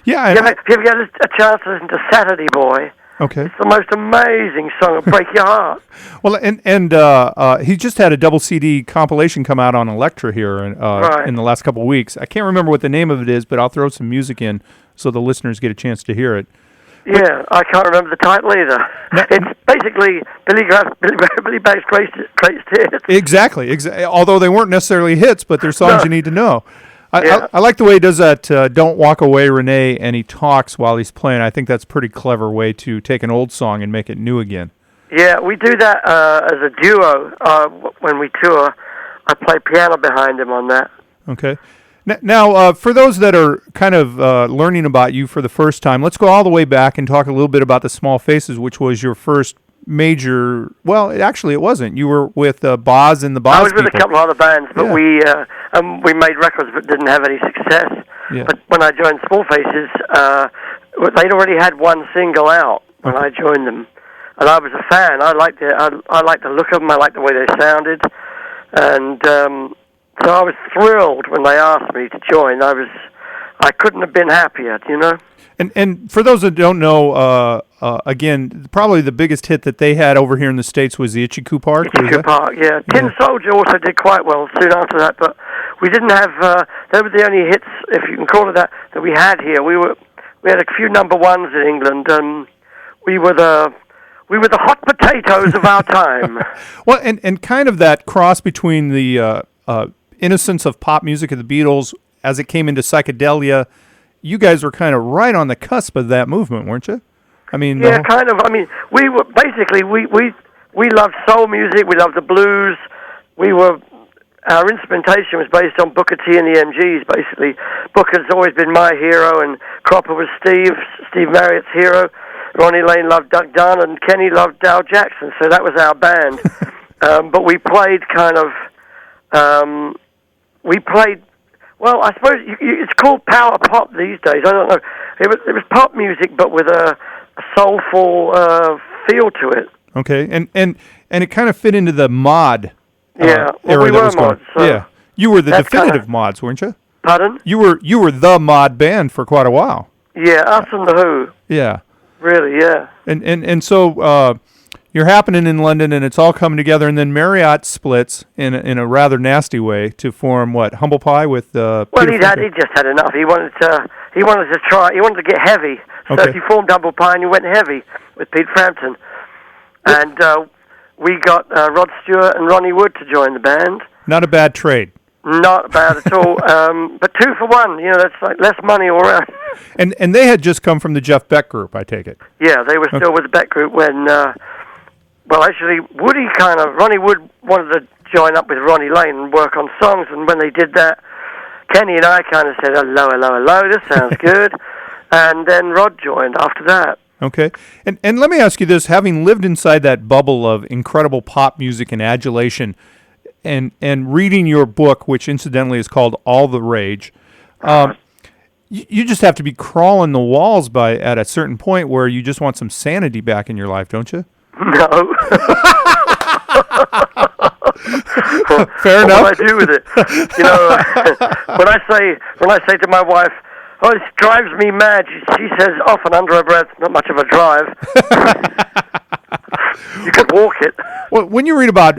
Yeah. If you ever get a chance to listen to Saturday Boy, okay, it's the most amazing song. It'll break your heart. Well, and he just had a double CD compilation come out on Elektra here in the last couple of weeks. I can't remember what the name of it is, but I'll throw some music in so the listeners get a chance to hear it. Yeah, I can't remember the title either. It's basically Billy Bragg's greatest hits. Exactly. Although they weren't necessarily hits, but they're songs you need to know. I like the way he does that Don't Walk Away, Renee, and he talks while he's playing. I think that's a pretty clever way to take an old song and make it new again. Yeah, we do that as a duo when we tour. I play piano behind him on that. Okay. Now, for those that are kind of learning about you for the first time, let's go all the way back and talk a little bit about the Small Faces, which was your first major. Well, actually, it wasn't. You were with Boz and the Boz. I was with a couple of other bands, but we made records but didn't have any success. Yeah. But when I joined Small Faces, they'd already had one single out when I joined them, and I was a fan. I liked it. I liked the look of them. I liked the way they sounded, and so I was thrilled when they asked me to join. I couldn't have been happier, you know. And for those that don't know, again, probably the biggest hit that they had over here in the States was the Itchy Coo Park. Itchy Park, yeah. Tin Soldier also did quite well soon after that, but we didn't have. They were the only hits, if you can call it that we had here. We had a few number ones in England, and we were the hot potatoes of our time. Well, and kind of that cross between the innocence of pop music of the Beatles as it came into psychedelia. You guys were kind of right on the cusp of that movement, weren't you? I mean, yeah, kind of. I mean, we were basically we loved soul music. We loved the blues. Our instrumentation was based on Booker T and the MGs. Basically, Booker's always been my hero, and Cropper was Steve Marriott's hero. Ronnie Lane loved Duck Dunn, and Kenny loved Dow Jackson. So that was our band. But we played kind of. Well, I suppose it's called power pop these days. I don't know. It was pop music, but with a soulful feel to it. Okay, and it kind of fit into the mod. Well, era we that were was going. mods. So yeah, you were the definitive mods, weren't you? Pardon? You were the mod band for quite a while. Yeah, us and the Who. Yeah. Really, yeah. And so. You're happening in London, and it's all coming together, and then Marriott splits in a rather nasty way to form what, Humble Pie with Peter Frampton? He just had enough. He wanted to try. He wanted to get heavy, so Okay. he formed Humble Pie, and he went heavy with Pete Frampton, and we got Rod Stewart and Ronnie Wood to join the band. Not a bad trade. Not bad at all. But 2 for 1. You know, that's like less money all around. And they had just come from the Jeff Beck group, I take it. Yeah, they were still with the Beck group when. Well, actually, Ronnie Wood wanted to join up with Ronnie Lane and work on songs, and when they did that, Kenny and I kind of said, hello, this sounds good, and then Rod joined after that. Okay, and let me ask you this, having lived inside that bubble of incredible pop music and adulation, and reading your book, which incidentally is called All the Rage, you just have to be crawling the walls at a certain point where you just want some sanity back in your life, don't you? No. Fair enough. What do I do with it? You know, when I say to my wife, "Oh, this drives me mad," she says often under her breath, "Not much of a drive." You can walk it. Well, when you read about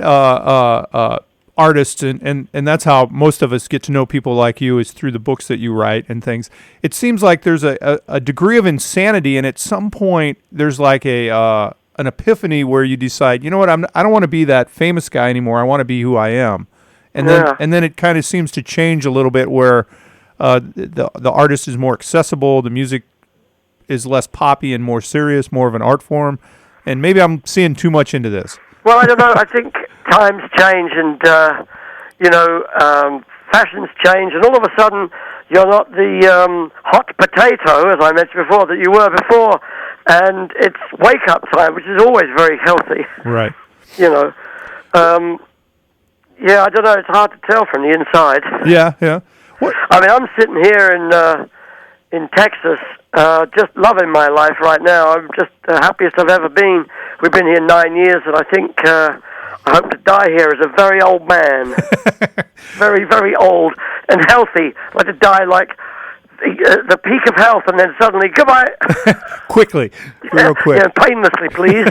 artists, and that's how most of us get to know people like you, is through the books that you write and things, it seems like there's a degree of insanity, and at some point there's like an epiphany where you decide, you know what, I don't want to be that famous guy anymore. I want to be who I am. And then it kind of seems to change a little bit where the artist is more accessible, the music is less poppy and more serious, more of an art form. And maybe I'm seeing too much into this. Well, I don't know. I think times change, and fashions change, and all of a sudden you're not the hot potato, as I mentioned before, that you were before, and it's wake-up time, which is always very healthy. Right. You know. Yeah, I don't know. It's hard to tell from the inside. Yeah. What? I mean, I'm sitting here in Texas, just loving my life right now. I'm just the happiest I've ever been. We've been here 9 years, and I think I hope to die here as a very old man. Very, very old and healthy. I'd like to die like the peak of health, and then suddenly, goodbye. Quickly. Real quick. Yeah, painlessly, please.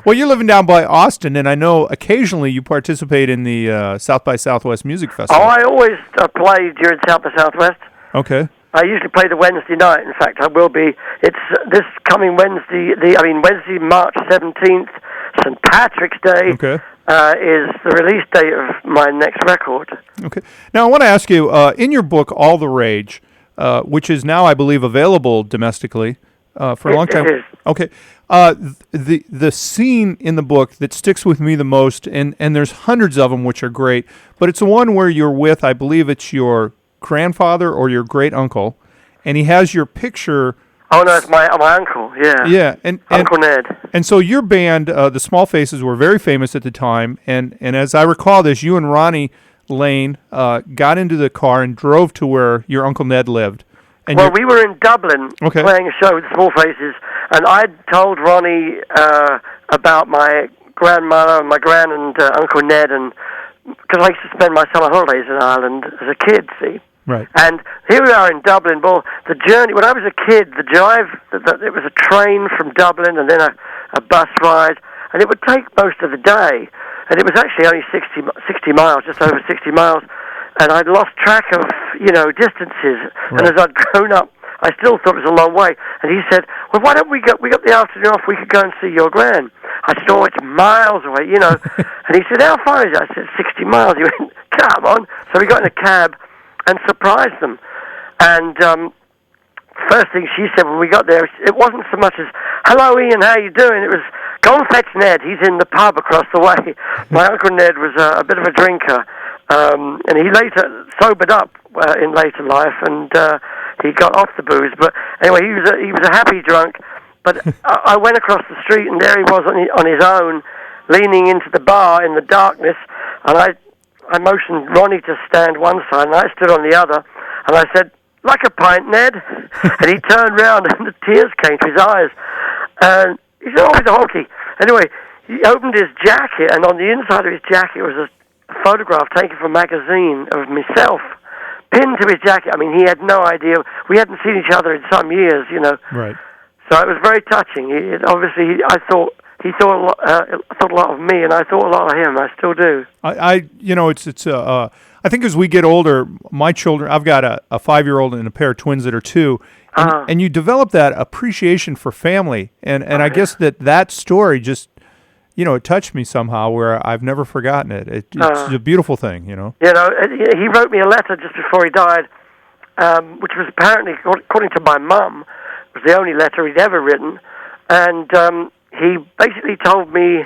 Well, you're living down by Austin, and I know occasionally you participate in the South by Southwest Music Festival. Oh, I always play during South by Southwest. Okay. I usually play the Wednesday night. In fact, I will be. It's this coming Wednesday. Wednesday, March 17th, St. Patrick's Day. Okay. Is the release date of my next record. Okay. Now, I want to ask you, in your book, All the Rage, which is now, I believe, available domestically for a long time. It is. Okay. The scene in the book that sticks with me the most, and there's hundreds of them which are great, but it's the one where you're with, I believe it's your grandfather or your great uncle, and he has your picture. Oh no, it's my uncle. Yeah. Yeah, and Uncle Ned. And so your band, the Small Faces, were very famous at the time, and as I recall this, you and Ronnie Lane got into the car and drove to where your Uncle Ned lived. And well, we were in Dublin playing a show with Small Faces, and I'd told Ronnie about my grandmother and my grand and Uncle Ned, and because I used to spend my summer holidays in Ireland as a kid, see. Right. And here we are in Dublin. Well, the journey, when I was a kid, the drive, it was a train from Dublin and then a bus ride, and it would take most of the day. And it was actually only 60 miles, just over 60 miles. And I'd lost track of, distances. Right. And as I'd grown up, I still thought it was a long way. And he said, well, why don't we got the afternoon off, we could go and see your gran. I said, oh, it's miles away, And he said, how far is it? I said, 60 miles. He went, come on. So we got in a cab and surprised them. And first thing she said when we got there, it wasn't so much as, hello, Ian, how you doing? It was, go and fetch Ned. He's in the pub across the way. My Uncle Ned was a bit of a drinker, and he later sobered up in later life, and he got off the booze. But anyway, he was a happy drunk. But I went across the street, and there he was on his own, leaning into the bar in the darkness, and I motioned Ronnie to stand one side, and I stood on the other, and I said, like a pint, Ned. And he turned round, and the tears came to his eyes. And he said, oh, he's a honky. Anyway, he opened his jacket, and on the inside of his jacket was a photograph taken from a magazine of myself, pinned to his jacket. I mean, he had no idea. We hadn't seen each other in some years, Right. So it was very touching. I thought he thought a lot of me, and I thought a lot of him. I still do. I think as we get older, my children, I've got a 5-year-old and a pair of twins that are 2, and you develop that appreciation for family, and I guess that story just, it touched me somehow where I've never forgotten it. It's a beautiful thing, He wrote me a letter just before he died, which was apparently, according to my mum, was the only letter he'd ever written, and he basically told me,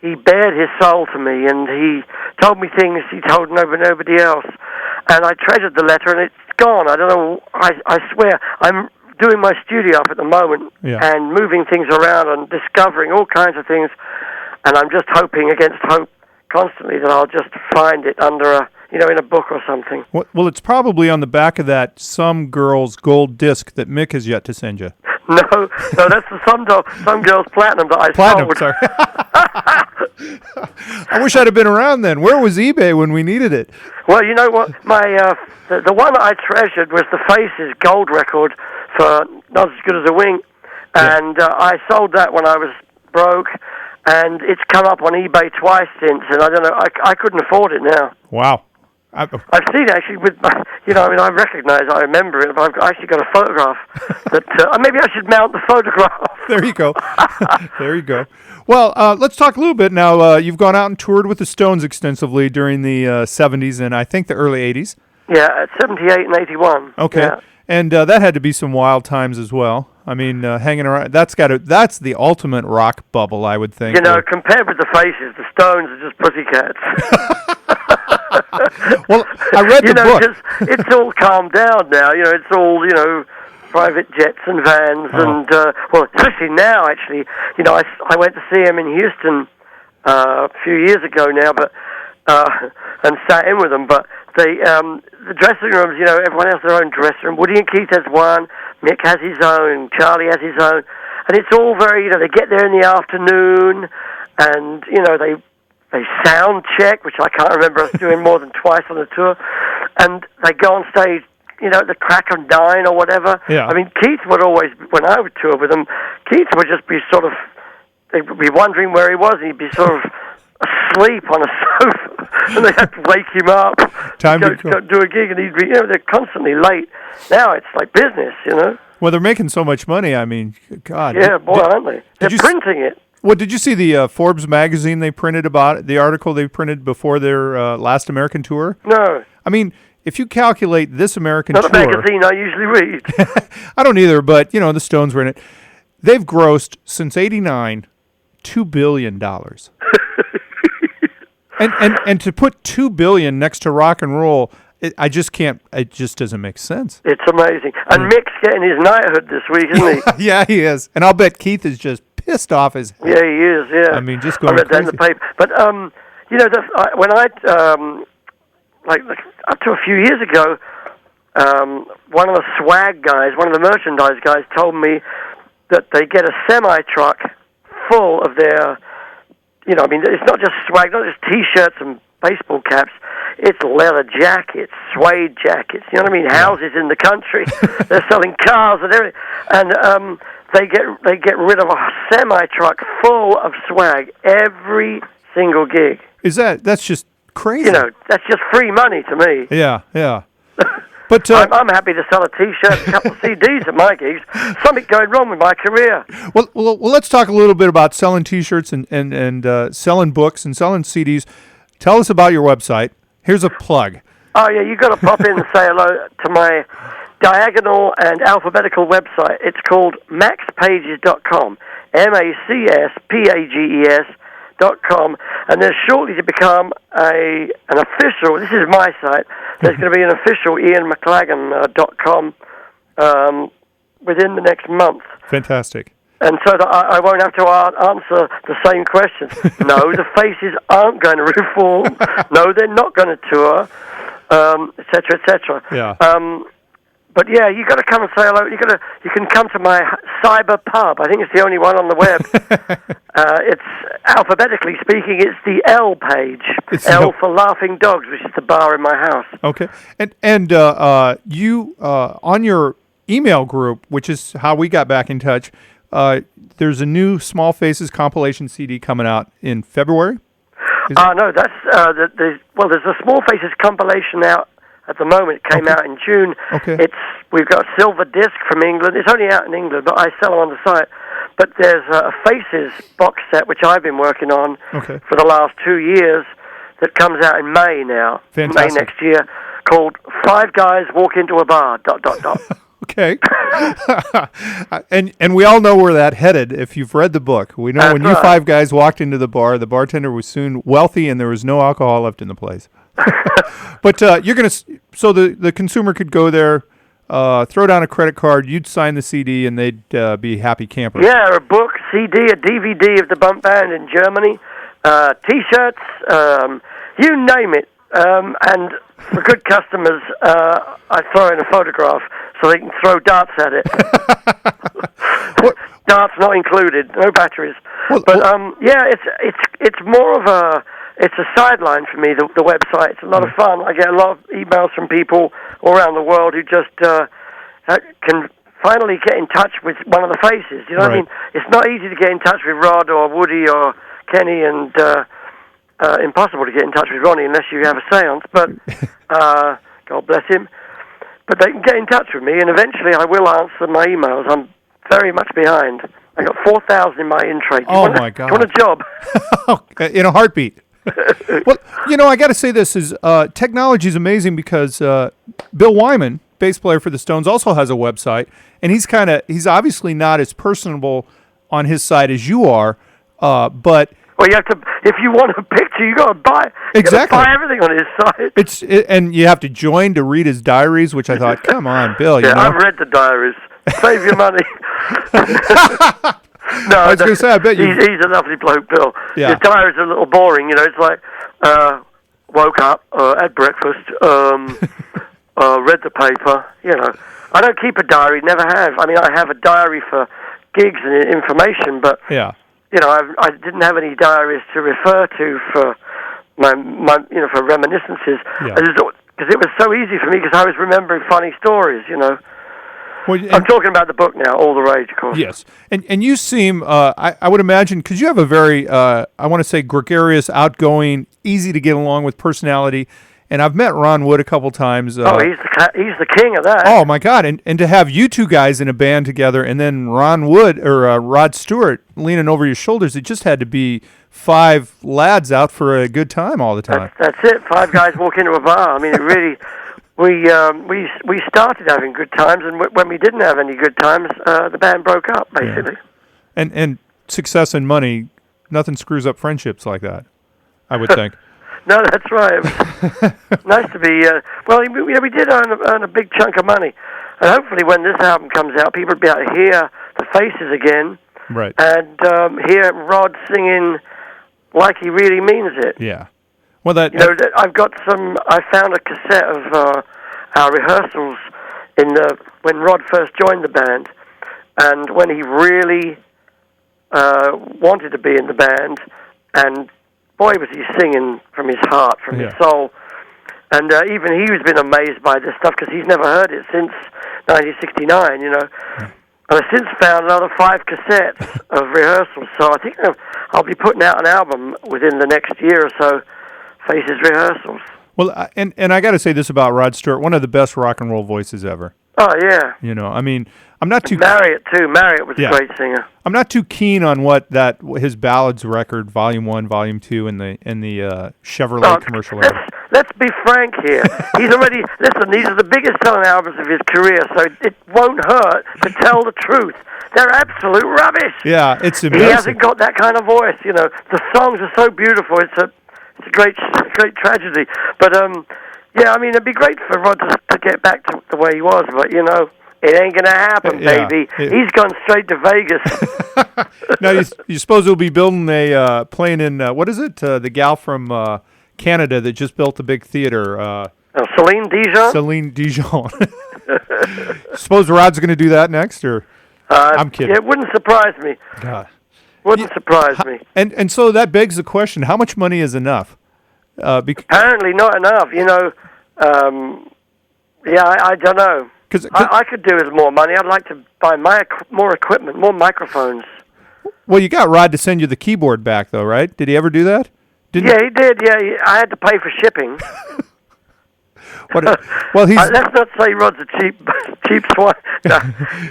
he bared his soul to me, and he told me things he told nobody else, and I treasured the letter, and it's gone. I don't know, I swear, I'm doing my studio up at the moment, and moving things around and discovering all kinds of things, and I'm just hoping against hope constantly that I'll just find it under in a book or something. Well, it's probably on the back of that Some Girl's gold disc that Mick has yet to send you. No, that's the Some Girl's platinum that I sold. Sorry. I wish I'd have been around then. Where was eBay when we needed it? Well, you know what? My the one I treasured was the Faces gold record for Not As Good As a Wink, and I sold that when I was broke, and it's come up on eBay twice since, and I don't know, I couldn't afford it now. Wow. I've seen it actually with, I recognize, I remember it, but I've actually got a photograph that, maybe I should mount the photograph. There you go. There you go. Well, let's talk a little bit now. You've gone out and toured with the Stones extensively during the 70s and I think the early 80s. Yeah, at 78 and 81. Okay. Yeah. And that had to be some wild times as well. I mean, hanging around, that's the ultimate rock bubble, I would think. Compared with the Faces, the Stones are just pussycats. Well, I read the book. It's all calmed down now. It's all, private jets and vans. And, especially now, actually. I went to see him in Houston a few years ago now, but and sat in with them. But the dressing rooms, everyone has their own dressing room. Woody and Keith has one. Mick has his own. Charlie has his own. And it's all very, they get there in the afternoon, and, they sound check, which I can't remember us doing more than twice on the tour, and they go on stage, at the crack of 9 or whatever. Yeah. I mean, Keith would always, when I would tour with him, Keith would just be they'd be wondering where he was, and he'd be sort of asleep on a sofa, and they had to wake him up, go do a gig, and he'd be, they're constantly late. Now it's like business, Well, they're making so much money, I mean, God. Yeah, aren't they? They're printing it. Well, did you see the Forbes magazine they printed about it, the article they printed before their last American tour? No. I mean, if you calculate this American tour... Not a magazine I usually read. I don't either, but, the Stones were in it. They've grossed, since '89, $2 billion. and to put $2 billion next to rock and roll, it just doesn't make sense. It's amazing. And Mick's getting his knighthood this week, isn't he? Yeah, he is. And I'll bet Keith is just pissed off his head. Yeah, he is, yeah. I mean, just going I read crazy. that in the paper. But, when up to a few years ago, one of the swag guys, one of the merchandise guys told me that they get a semi-truck full of their, it's not just swag, not just T-shirts and baseball caps, it's leather jackets, suede jackets, houses in the country. They're selling cars and everything. And, they get rid of a semi-truck full of swag every single gig. That's just crazy. That's just free money to me. Yeah. But I'm happy to sell a T-shirt, a couple of CDs at my gigs. Something going wrong with my career. Well, let's talk a little bit about selling T-shirts and selling books and selling CDs. Tell us about your website. Here's a plug. Oh, yeah, you got to pop in and say hello to my diagonal and alphabetical website. It's called maxpages.com, MACSPAGES.com, and there's shortly to become an official, this is my site, there's going to be an official ianmclagan.com within the next month. Fantastic. And so that I won't have to answer the same questions. No, the Faces aren't going to reform. No, they're not going to tour, et cetera, et cetera. Yeah. But yeah, you got to come and say hello. You can come to my cyber pub. I think it's the only one on the web. It's alphabetically speaking, it's the L page. It's L for Laughing Dogs, which is the bar in my house. Okay, and you on your email group, which is how we got back in touch. There's a new Small Faces compilation CD coming out in February. No, that's there's a Small Faces compilation out. At the moment, it came out in June. Okay. We've got a silver disc from England. It's only out in England, but I sell them on the site. But there's a Faces box set, which I've been working on for the last 2 years, that comes out in May now. Fantastic. May next year, called 5 Guys Walk Into a Bar, ... Okay. and we all know where that headed if you've read the book. We know when you 5 guys walked into the bar, the bartender was soon wealthy and there was no alcohol left in the place. But you're going to, so the consumer could go there, throw down a credit card, you'd sign the CD, and they'd be happy campers. Yeah, a book, CD, a DVD of the bump band in Germany, T-shirts, you name it. And for good customers, I throw in a photograph so they can throw darts at it. Darts not included, no batteries. Yeah, it's more of a sideline for me. The website. It's a lot of fun. I get a lot of emails from people all around the world who just can finally get in touch with one of the faces. You know what I mean? It's not easy to get in touch with Rod or Woody or Kenny, and impossible to get in touch with Ronnie unless you have a seance. But God bless him. But they can get in touch with me, and eventually I will answer my emails. I'm very much behind. I got 4,000 in my in-trade. My God! You want a job? In a heartbeat. Well, I got to say this is technology is amazing because Bill Wyman, bass player for the Stones, also has a website, and he's obviously not as personable on his side as you are, but. Well, you have to. If you want a picture, you got to buy. Exactly. Buy everything on his site. And you have to join to read his diaries, which I thought, come on, Bill. Yeah, I've read the diaries. Save your money. No, I was going to say, I bet you. He's a lovely bloke, Bill. Yeah. His diaries are a little boring. It's like woke up, had breakfast, read the paper. I don't keep a diary. Never have. I mean, I have a diary for gigs and information, but yeah. I didn't have any diaries to refer to for my for reminiscences. Yeah. Because it was so easy for me because I was remembering funny stories. Well, I'm talking about the book now, All the Rage, of course. Yes, and you seem, I would imagine, because you have a very, I want to say, gregarious, outgoing, easy to get along with personality. And I've met Ron Wood a couple times. He's the king of that. Oh my God! And to have you two guys in a band together, and then Ron Wood or Rod Stewart leaning over your shoulders, it just had to be 5 lads out for a good time all the time. That's it. 5 guys walk into a bar. I mean, it really. We started having good times, and when we didn't have any good times, the band broke up basically. Yeah. And success and money, nothing screws up friendships like that, I would think. No, that's right. It was nice to be. We did earn a big chunk of money, and hopefully, when this album comes out, people will be able to hear the faces again, right? And hear Rod singing like he really means it. Yeah. Well, I've got some. I found a cassette of our rehearsals when Rod first joined the band, and when he really wanted to be in the band, and boy, was he singing from his heart, from his soul. And even he's been amazed by this stuff because he's never heard it since 1969, And I've since found another 5 cassettes of rehearsals. So I think I'll be putting out an album within the next year or so, Faces Rehearsals. Well, and I got to say this about Rod Stewart, one of the best rock and roll voices ever. Oh, yeah. I mean, I'm not too... Marriott, too. Marriott was a great singer. I'm not too keen on what his ballads record, Volume 1, Volume 2, in the Chevrolet commercial era. Let's be frank here. He's already... Listen, these are the biggest selling albums of his career, so it won't hurt to tell the truth. They're absolute rubbish. Yeah, it's amazing. He hasn't got that kind of voice, The songs are so beautiful. It's a great tragedy. But, yeah, I mean, it'd be great for Rod to get back to the way he was, but, it ain't going to happen, baby. He's gone straight to Vegas. Now, you suppose he'll be building playing in, what is it? The gal from Canada that just built the big theater. Celine Dijon? Celine Dijon. Suppose Rod's going to do that next, or? I'm kidding. It wouldn't surprise me. God. Wouldn't surprise me. And so that begs the question, how much money is enough? Apparently not enough, I don't know. I could do with more money. I'd like to buy more equipment, more microphones. Well, you got Rod to send you the keyboard back, though, right? Did he ever do that? He did. Yeah, I had to pay for shipping. Well, let's not say Rod's a cheap swine. No,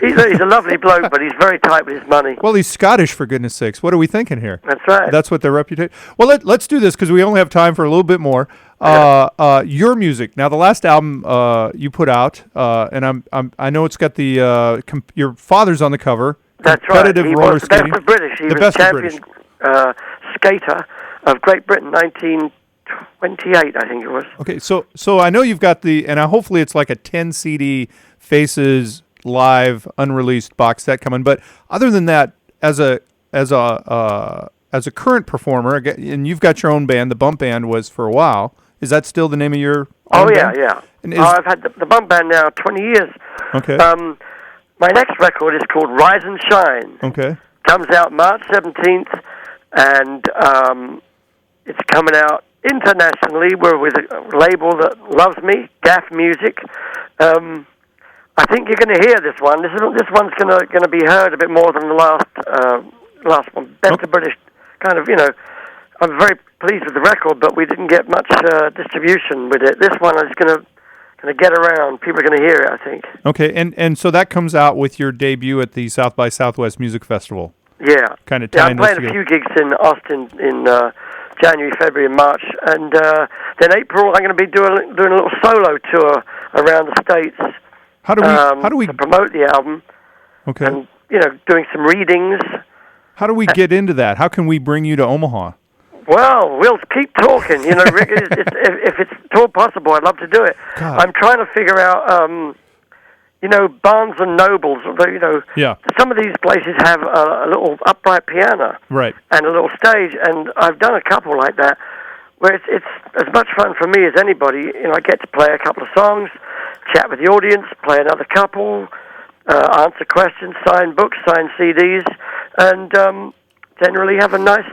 he's a lovely bloke, but he's very tight with his money. Well, he's Scottish, for goodness sakes. What are we thinking here? That's right. That's what their reputation. Well, let's do this because we only have time for a little bit more. Your music. Now, the last album you put out, and I know it's got the your father's on the cover. That's right. Competitive roller skating. He was the best of British. He was champion skater of Great Britain, 1928, I think it was. Okay, so I know you've got hopefully it's like a 10 CD Faces live unreleased box set coming. But other than that, as a current performer, and you've got your own band, the Bump Band was for a while. Is that still the name of your own band? Yeah. I've had the Bump Band now 20 years. Okay. My next record is called Rise and Shine. Okay. comes out March 17th, and it's coming out internationally. We're with a label that loves me, Gaff Music. I think you're going to hear this one. This one's going to be heard a bit more than the last one. Best of British, kind of, I'm very pleased with the record, but we didn't get much distribution with it. This one is going to get around. People are going to hear it, I think. Okay, and so that comes out with your debut at the South by Southwest Music Festival. Yeah. Kind of I'm playing a few gigs in Austin in January, February, and March, and then April I'm going to be doing a little solo tour around the States. How do we to promote the album? Okay. And doing some readings. How do we get into that? How can we bring you to Omaha? Well, we'll keep talking. Rick, if it's at all possible, I'd love to do it. God. I'm trying to figure out, Barnes and Nobles. Yeah. Some of these places have a little upright piano, Right, and a little stage, and I've done a couple like that, where it's as much fun for me as anybody. I get to play a couple of songs, chat with the audience, play another couple, answer questions, sign books, sign CDs, and generally have a nice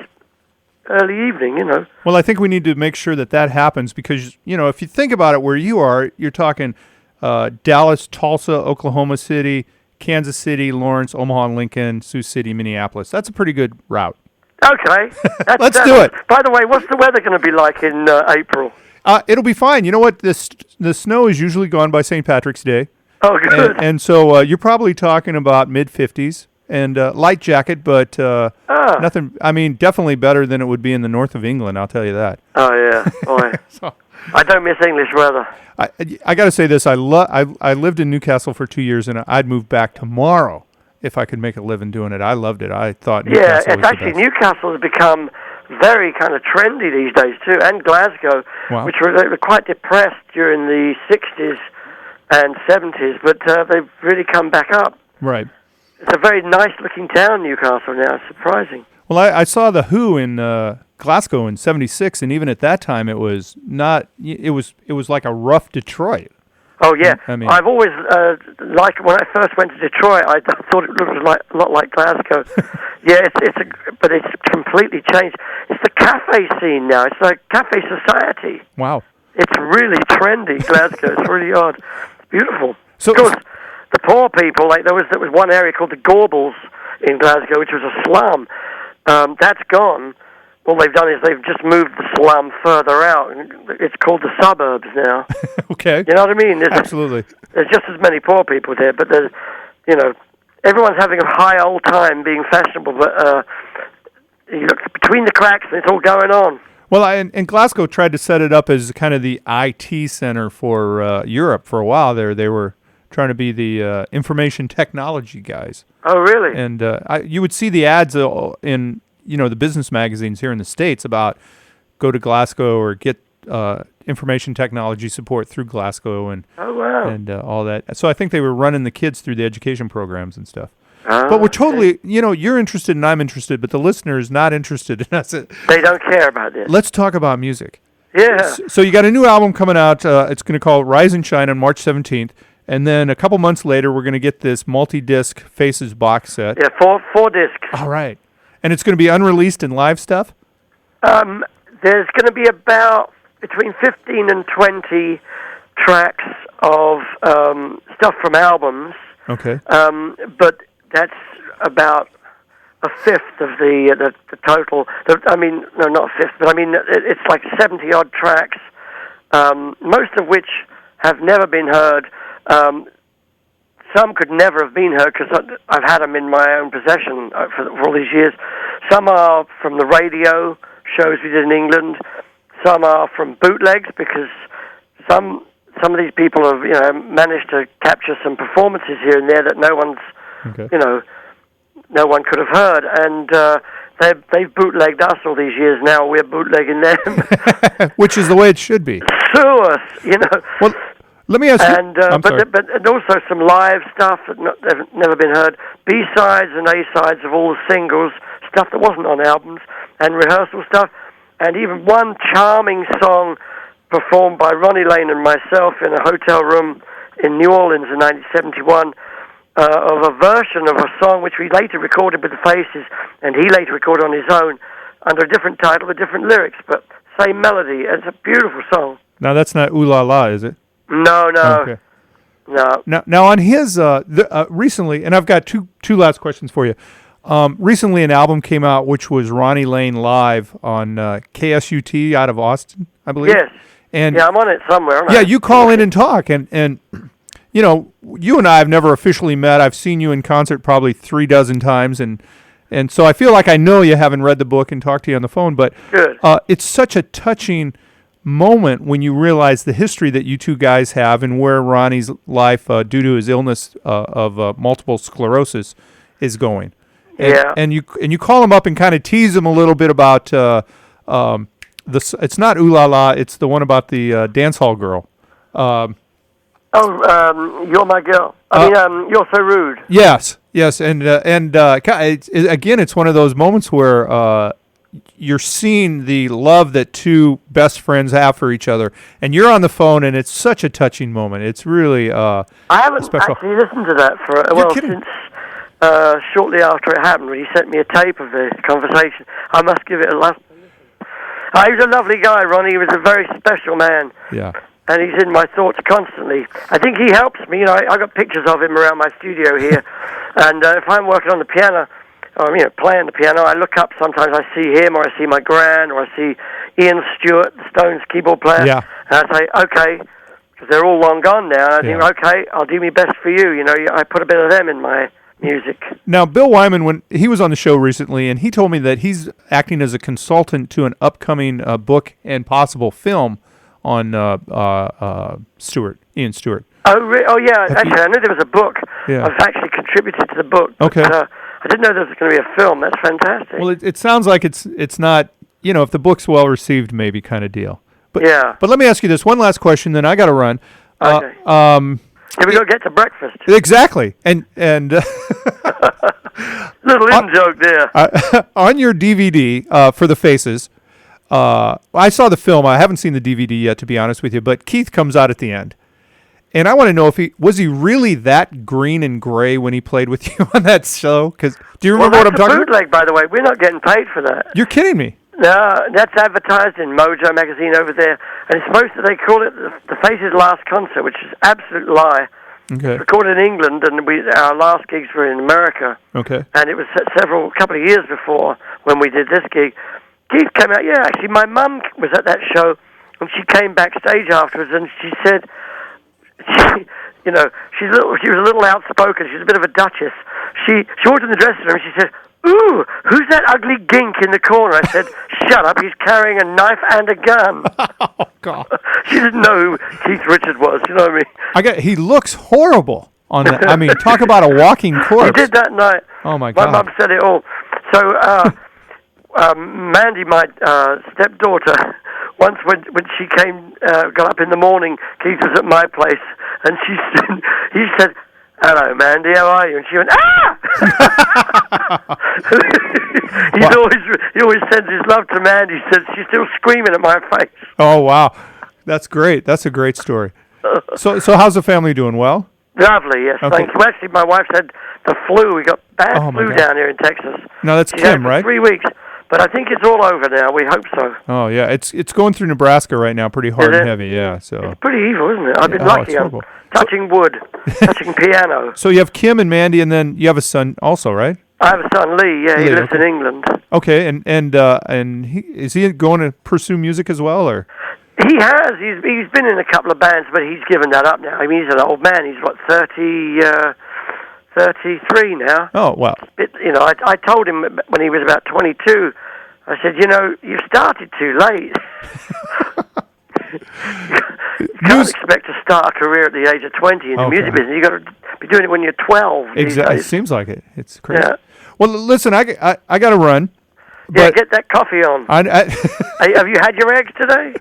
early evening, Well, I think we need to make sure that happens because, if you think about it where you are, you're talking Dallas, Tulsa, Oklahoma City, Kansas City, Lawrence, Omaha, Lincoln, Sioux City, Minneapolis. That's a pretty good route. Okay. Let's do it. By the way, what's the weather going to be like in April? It'll be fine. You know what? The snow is usually gone by St. Patrick's Day. Oh, good. And so you're probably talking about mid-50s and light jacket, but nothing. I mean, definitely better than it would be in the north of England, I'll tell you that. Oh, yeah. Boy. So, I don't miss English weather. I got to say this. I lived in Newcastle for 2 years, and I'd move back tomorrow if I could make a living doing it. I loved it. I thought Newcastle was it's actually, the best. Newcastle has become very kind of trendy these days, too, and Glasgow, Wow. which were quite depressed during the 60s and 70s, but they've really come back up. Right. It's a very nice-looking town, Newcastle, now. It's surprising. Well, I saw the Who in Glasgow in '76, and even at that time, it was not. It was like a rough Detroit. Oh, yeah. I mean, I've always, when I first went to Detroit, I thought it looked a lot like Glasgow. Yeah, but it's completely changed. It's the cafe scene now. It's like cafe society. Wow. It's really trendy, Glasgow. It's really odd. It's beautiful. So, of course, the poor people, like there was one area called the Gorbals in Glasgow, which was a slum. That's gone. All they've done is they've just moved the slum further out. It's called the suburbs now. Okay. You know what I mean? Absolutely. There's just as many poor people there, but there's, everyone's having a high old time being fashionable, but you look between the cracks and it's all going on. Well, and Glasgow tried to set it up as kind of the IT center for Europe for a while there. They were trying to be the information technology guys. Oh, really? And you would see the ads in the business magazines here in the States about go to Glasgow or get information technology support through Glasgow and oh, wow. and all that. So I think they were running the kids through the education programs and stuff. But we're totally, you're interested and I'm interested, but the listener is not interested in us. They don't care about this. Let's talk about music. Yeah. So you got a new album coming out. It's going to call Rise and Shine on March 17th. And then a couple months later, we're going to get this multi-disc Faces box set. Yeah, four discs. All right. And it's going to be unreleased and live stuff? There's going to be about between 15 and 20 tracks of stuff from albums. Okay. But that's about a fifth of the total. No, not a fifth, but it's like 70-odd tracks, most of which have never been heard. Some could never have been heard because I've had them in my own possession for all these years. Some are from the radio shows we did in England. Some are from bootlegs because some of these people have managed to capture some performances here and there that no one's no one could have heard, and they've bootlegged us all these years. Now we're bootlegging them, which is the way it should be. Sue us, Well, let me ask you. And but also some live stuff that have never been heard, B-sides and A-sides of all the singles, stuff that wasn't on albums, and rehearsal stuff, and even one charming song performed by Ronnie Lane and myself in a hotel room in New Orleans in 1971. of a version of a song which we later recorded with the Faces, and he later recorded on his own under a different title with different lyrics, but same melody. It's a beautiful song. Now that's not Ooh La La, is it? No. Okay. No. Now on his recently, and I've got two last questions for you. Recently, an album came out which was Ronnie Lane live on KSUT out of Austin, I believe. Yes. And yeah, I'm on it somewhere. Aren't yeah, I? you call in and talk, and you know, you and I have never officially met. I've seen you in concert probably 36 times, and so I feel like I know you, having read the book and talked to you on the phone. But Good. It's such a touching moment when you realize the history that you two guys have and where Ronnie's life, due to his illness of multiple sclerosis, is going. And you call him up and kind of tease him a little bit about it's not Ooh La La, it's the one about the dance hall girl. You're my girl. You're so rude. Yes, and it's one of those moments where you're seeing the love that two best friends have for each other, and you're on the phone, and it's such a touching moment. It's really I haven't special. actually listened to that since shortly after it happened, when he sent me a tape of the conversation. I must give it a listen. He was a lovely guy, Ronnie. He was a very special man. Yeah. And he's in my thoughts constantly. I think he helps me. You know, I got pictures of him around my studio here. And if I'm working on the piano, or playing the piano, I look up. Sometimes I see him, or I see my gran, or I see Ian Stewart, the Stones keyboard player. Yeah. And I say, okay, because they're all long gone now. And I think, okay, I'll do my best for you. You know, I put a bit of them in my music. Now, Bill Wyman, when he was on the show recently, and he told me that he's acting as a consultant to an upcoming book and possible film on Ian Stewart. Oh, yeah. Actually, I knew there was a book. Yeah. I've actually contributed to the book. Okay. But, I didn't know there was going to be a film. That's fantastic. Well, it sounds like it's not, if the book's well received, maybe kind of deal. But, yeah. But let me ask you this one last question, then I got to run. Okay. Here we go get to breakfast. Exactly. And little in joke there. On your DVD for the Faces, I saw the film. I haven't seen the DVD yet, to be honest with you, but Keith comes out at the end. And I want to know if he really that green and gray when he played with you on that show? Because do you remember what I'm talking about? Bootleg, by the way. We're not getting paid for that. You're kidding me. No, that's advertised in Mojo magazine over there, and it's supposed to. They call it the Faces' last concert, which is absolute lie. Okay. It's recorded in England, and our last gigs were in America. Okay. And it was a couple of years before when we did this gig. Keith came out. Yeah, actually, my mum was at that show, and she came backstage afterwards, and she said, she was a little outspoken. She's a bit of a duchess. She walked in the dressing room, and she said, "Ooh, who's that ugly gink in the corner?" I said, "Shut up, he's carrying a knife and a gun." Oh, God. She didn't know who Keith Richards was, you know what I mean? He looks horrible on that. I mean, talk about a walking corpse. He did that night. Oh, my God. My mum said it all. So, Mandy, my stepdaughter, once when she got up in the morning, Keith was at my place, and he said, "Hello, Mandy, how are you?" And she went, "Ah!" He always sends his love to Mandy. He says she's still screaming at my face. Oh, wow. That's great. That's a great story. So how's the family doing? Well? Lovely, yes, okay. Thank you. Actually, my wife's had the flu. We got bad flu down here in Texas. No, that's She's Kim, had it for right? 3 weeks. But I think it's all over now. We hope so. Oh, yeah. It's going through Nebraska right now, pretty hard and heavy, yeah. So it's pretty evil, isn't it? I've been it's lucky. I'm horrible. touching wood, touching piano. So you have Kim and Mandy, and then you have a son also, right? I have a son, Lee. Yeah, he lives in England. Okay, and is he going to pursue music as well, or? He has. He's been in a couple of bands, but he's given that up now. I mean, he's an old man. He's 33 now. Oh, wow. I told him when he was about 22. I said, you started too late. You can't expect to start a career at the age of 20 in the music business. You've got to be doing it when you're 12. Exactly. It seems like it. It's crazy. Yeah. Well, listen, I got to run. Yeah, get that coffee on. Have you had your eggs today?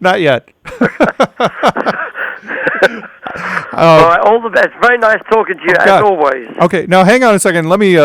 Not yet. All right, all the best. Very nice talking to you, as always. Okay, now hang on a second. Let me...